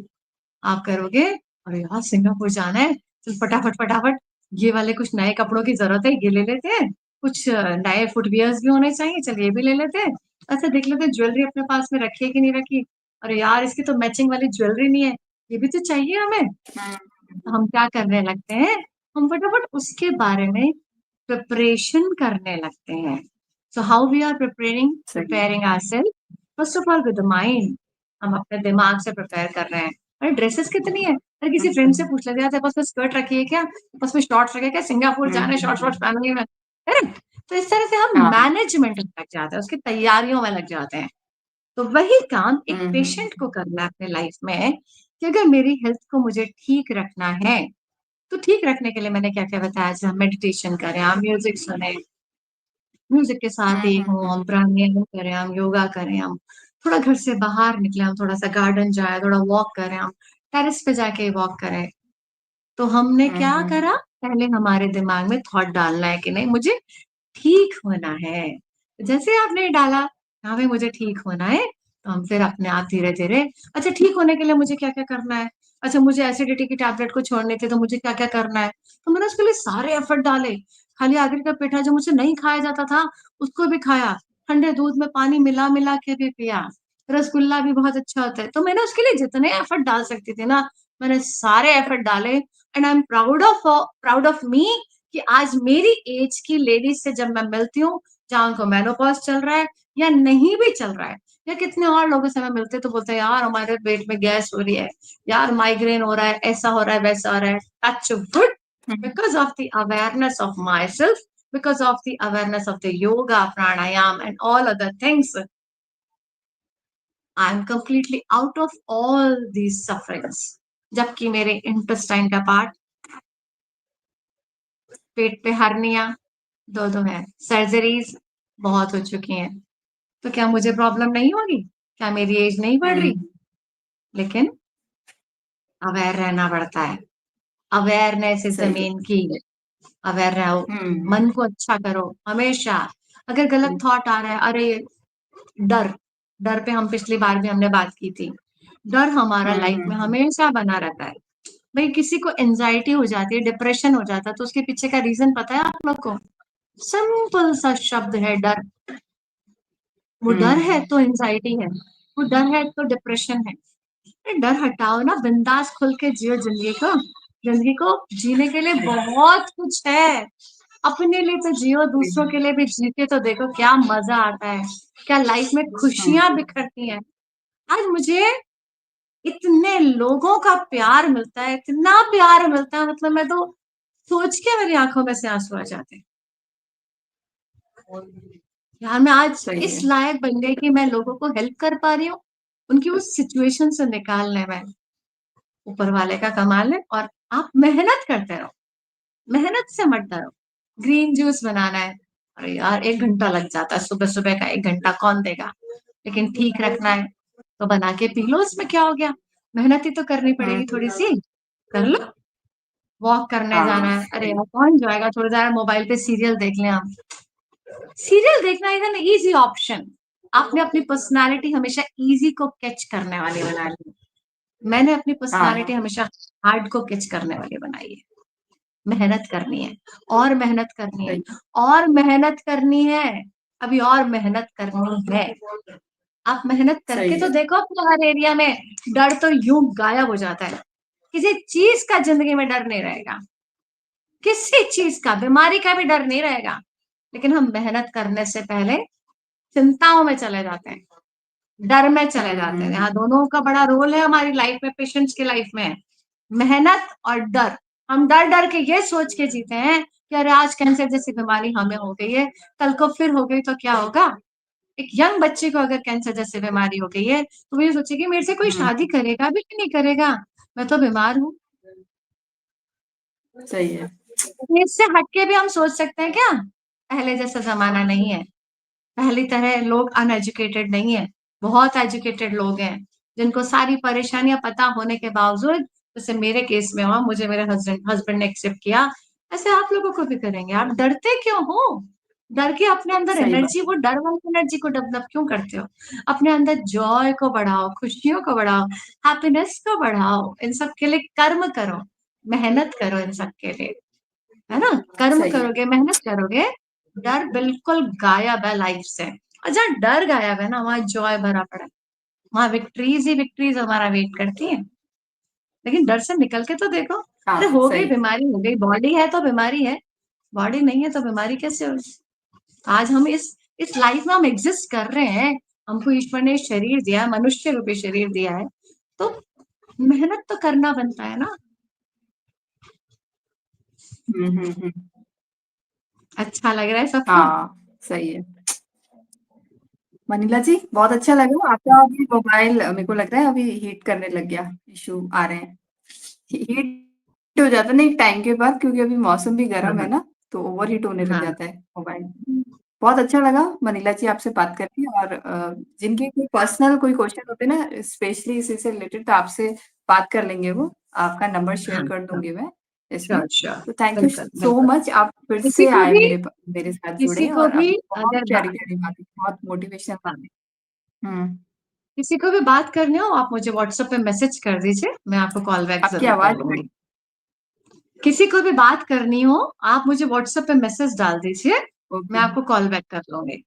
आप करोगे, अरे यार सिंगापुर जाना है, चल फटाफट फटाफट ये वाले कुछ नए कपड़ों की जरूरत है, ये ले लेते हैं। कुछ नए फुटवियर्स भी होने चाहिए, चल ये भी ले लेते हैं। अच्छा देख लेते हैं ज्वेलरी अपने पास में रखी है कि नहीं रखी। अरे यार इसकी तो मैचिंग वाली ज्वेलरी नहीं है, ये भी तो चाहिए हमें। हुँ, तो हम क्या करने लगते हैं, हम फटाफट उसके बारे में प्रिपरेशन करने लगते हैं। सो हाउ वी आर सही है। Preparing ourself, first of all with the mind. हम अपने दिमाग से प्रिपेयर कर रहे हैं। अरे ड्रेसेस कितनी है, अरे हुँ, किसी फ्रेंड से हुँ, पूछ लेते हैं तेरे पास में स्कर्ट रखी है क्या, तेरे पास में शॉर्ट्स रखे हैं क्या, सिंगापुर हुँ, जाना है हुँ, शॉर्ट्स हुँ, वॉर्ट्स फैमिली में, है ना? तो इस तरह से हम हाँ, मैनेजमेंट में लग जाते हैं, उसकी तैयारियों में लग जाते हैं। तो वही काम एक हुँ, हुँ, पेशेंट को करना है अपने लाइफ में कि अगर मेरी हेल्थ को मुझे ठीक रखना है तो ठीक रखने के लिए मैंने क्या-क्या बताया, जैसे हम मेडिटेशन करें, हम म्यूज़िक सुनें, म्यूज़िक के साथ हुँ, ही हुँ, हो, हुँ, हम प्राणायाम करें, हम योगा करें, हम थोड़ा घर से बाहर निकलें, हम थोड़ा-सा गार्डन जाएँ, थोड़ा वॉक करें, हम टेरेस पे जाके वॉक करें। तो हमने हुँ, क्या हुँ, करा, पहले हमारे दिमाग में थॉट डालना है कि नहीं मुझे ठीक होना है। जैसे आपने डाला, हाँ भाई मुझे ठीक होना है, तो हम फिर अपने आप धीरे-धीरे अच्छा ठीक होने के लिए मुझे क्या-क्या करना है? अच्छा मुझे एसिडिटी की टैबलेट को छोड़नी थी तो मुझे क्या-क्या करना है? तो मैंने उसके लिए सारे एफर्ट डाले। खाली आखिर का पेठा जो मुझसे नहीं खाया जाता था, उसको भी खाया। ठंडे दूध में पानी मिला-मिला के भी पिया। रसगुल्ला भी बहुत अच्छा होता है। तो मैंने उसके लिए जितने एफर्ट डाल सकती थी ना, मैंने सारे एफर्ट डाले and I am proud of me कि आज मेरी एज की लेडीज से जब मैं मिलती हूँ, जहाँ उनको मेनोपॉज़ चल रहा है या नहीं भी चल रहा है, या कितने और लोगों से मैं मिलती हूँ तो बोलते हैं यार हमारे पेट में गैस हो रही है, यार माइग्रेन हो रहा है, ऐसा हो रहा है, वैसा हो रहा है। Touch wood, hmm, because of the awareness of myself, because of the awareness of the yoga, pranayam and all other things, I am completely out of all these sufferings. जबकि मेरे इंटेस्टाइन का पार्ट पेट पे hernia 2-2 है, surgeries बहुत हो चुकी हैं। तो क्या मुझे प्रॉब्लम नहीं होगी? क्या मेरी एज नहीं बढ़ रही? हुँ, लेकिन अवेयर रहना पड़ता है। अवेयरनेस इज़ द सही मेन है। की। अवेयर रहो, हुँ, मन को अच्छा करो हमेशा। अगर गलत जी। थॉट आ रहा है, अरे डर, डर पे हम पिछली बार भी हमने बात की थी। डर हमारा हुँ, लाइफ हुँ, में हुँ। हमेशा बना रहता है। भई किसी को एंग्ज़ायटी हो जाती है, डिप्रेशन हो जाता है, तो उसके पीछे का रीज़न पता है आप लोग को? सिंपल सा शब्द है डर। वो डर हुँ, है तो एंग्ज़ायटी है, वो डर है तो डिप्रेशन है। अरे डर हटाओ ना, बिंदास खुल के जियो ज़िंदगी को। ज़िंदगी को जीने के लिए सही बहुत कुछ है। अपने लिए तो जियो, दूसरों हुँ, के लिए भी जी के तो देखो क्या मज़ा आता है, क्या लाइफ में हुँ, खुशियाँ बिखरती हैं। आज मुझे इतने लोगों का प्यार मिलता है, इतना प्यार मिलता है मतलब मैं तो सोच के मेरी आँखों में से आँसू आ जाते हैं। यार मैं आज सही इस है। लायक बन गई कि मैं लोगों को हेल्प कर पा रही हूँ, उनकी उस सिचुएशन से निकालने में। ऊपर वाले का कमाल है और आप मेहनत करते रहो, मेहनत से मत डरो। ग्रीन जूस बनाना है, अरे यार 1 घंटा लग जाता है, सुबह-सुबह का 1 घंटा कौन देगा? लेकिन ठीक रखना है, तो बना के पी लो, उसमें क्या हो गया? मेहनत ही तो करनी हुँ, पड़ेगी थोड़ी-सी, कर लो। वॉक करने जाना हाँ, है, अरे सही यार कौन जाएगा? थोड़ी देर मोबाइल पे सीरियल देख लें हम। सीरियल देखना इज़ एन ईज़ी ऑप्शन। आपने अपनी पर्सनैलिटी हमेशा ईज़ी को कैच करने वाली बना ली है। मैंने अपनी हाँ, पर्सनैलिटी हाँ, हमेशा हार्ड को कैच करने वाली बनाई है। मेहनत करनी है और मेहनत करनी है सही और मेहनत करनी है, अभी और मेहनत करनी है। आप मेहनत करके सही तो है। देखो अपने हर एरिया में, डर तो यूँ गायब हो जाता है। किसी चीज़ का ज़िंदगी में डर नहीं रहेगा, किसी चीज़ का, बीमारी का भी डर नहीं रहेगा। लेकिन हम मेहनत करने से पहले चिंताओं में चले जाते हैं, डर में चले हुँ, जाते हुँ, हैं। यहाँ हुँ। दोनों का बड़ा रोल है हमारी लाइफ में, पेशेंट्स की लाइफ में। मेहनत और डर। हम डर-डर के ये सोच के जीते हैं कि अरे आज कैंसर जैसी बीमारी हमें हो गई है, कल को फिर हो गई तो क्या होगा? एक यंग बच्चे को अगर कैंसर जैसी बीमारी हो गई है, तो वो ये सोचेगी मेरे से कोई हुँ, शादी करेगा भी कि नहीं करेगा? मैं तो बीमार हूँ। सही है। लेकिन इससे हट के भी हम सोच सकते हैं क्या? पहले जैसा ज़माना नहीं है। पहली तरह लोग अनएजुकेटेड नहीं है, बहुत एजुकेटेड लोग हैं, जिनको सारी परेशानियाँ पता होने के बावजूद, जैसे मेरे केस में हुआ, मुझे मेरे हस्बैंड हस्बैंड ने एक्सेप्ट किया, ऐसे आप लोगों को भी करेंगे। आप डरते क्यों हो? डर के अपने अंदर सही बात। एनर्जी, वो डर वाली एनर्जी को डेवलप क्यों करते हो? अपने अंदर जॉय को बढ़ाओ, खुशियों को बढ़ाओ, हैप्पीनेस को बढ़ाओ, इन सब के लिए कर्म करो, मेहनत करो इन सब के लिए। है ना? कर्म सही है। करोगे, मेहनत करोगे, डर बिल्कुल गायब है लाइफ से और जहाँ डर गायब है ना, वहाँ जॉय भरा पड़ा है। वहाँ विक्ट्रीज़ ही विक्ट्रीज़ हमारा वेट करती हैं। लेकिन डर से निकल के तो देखो, अरे हाँ, हो गई सही। बीमारी हो गई, बॉडी है तो बीमारी है, बॉडी नहीं है तो बीमारी कैसे होगी? आज हम इस लाइफ में हम एग्ज़िस्ट कर रहे हैं, हमको ईश्वर ने शरीर दिया है, मनुष्य रूपी शरीर दिया है, तो मेहनत तो करना बनता है ना। हुँ, हुँ, हुँ। अच्छा लग रहा है सबको? हाँ, सही है। मनीला जी, बहुत अच्छा लगा आपका अभी मोबाइल मेरे को लग रहा है अभी हीट करने लग गया, इश्यू आ रहे हैं। हीट हो जाता है ना एक टाइम के बाद क्योंकि अभी मौसम भी हाँ, गर्म है हाँ। ना, तो ओवरहीट होने लग हाँ। जाता है मोबाइल। बहुत अच्छा लगा मनीला जी आपसे बात करके और जिनके कोई पर्सनल कोई क्वेश्चन होते हैं ना स्पेशली इसी से रिलेटेड तो आपसे बात कर लेंगे वो। आपका नंबर शेयर हाँ, कर हाँ। दूँगी मैं इसमें। Sure, sure. तो थैंक यू बिल्कुल, सो बिल्कुल। मच आप फिर किसी से को आए भी मेरे साथ किसी जुड़े को और भी आपने बहुत अगर प्यारी-प्यारी बातें बहुत मोटिवेशन हाँ, हुँ, किसी को भी बात करनी हो आप मुझे व्हाट्सएप पे मैसेज कर दीजिए, मैं आपको कॉल बैक आपकी ज़रूर कर आवाज़ लूँगी। किसी को भी बात करनी हो, आप मुझे व्हाट्सएप पे मैसेज डाल दीजिए, मैं ओके। आपको कॉल बैक कर लूँगी।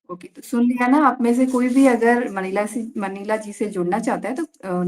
ओके, तो सुन लिया ना आप में से कोई भी अगर मनीला जी से जुड़ना चाहता है तो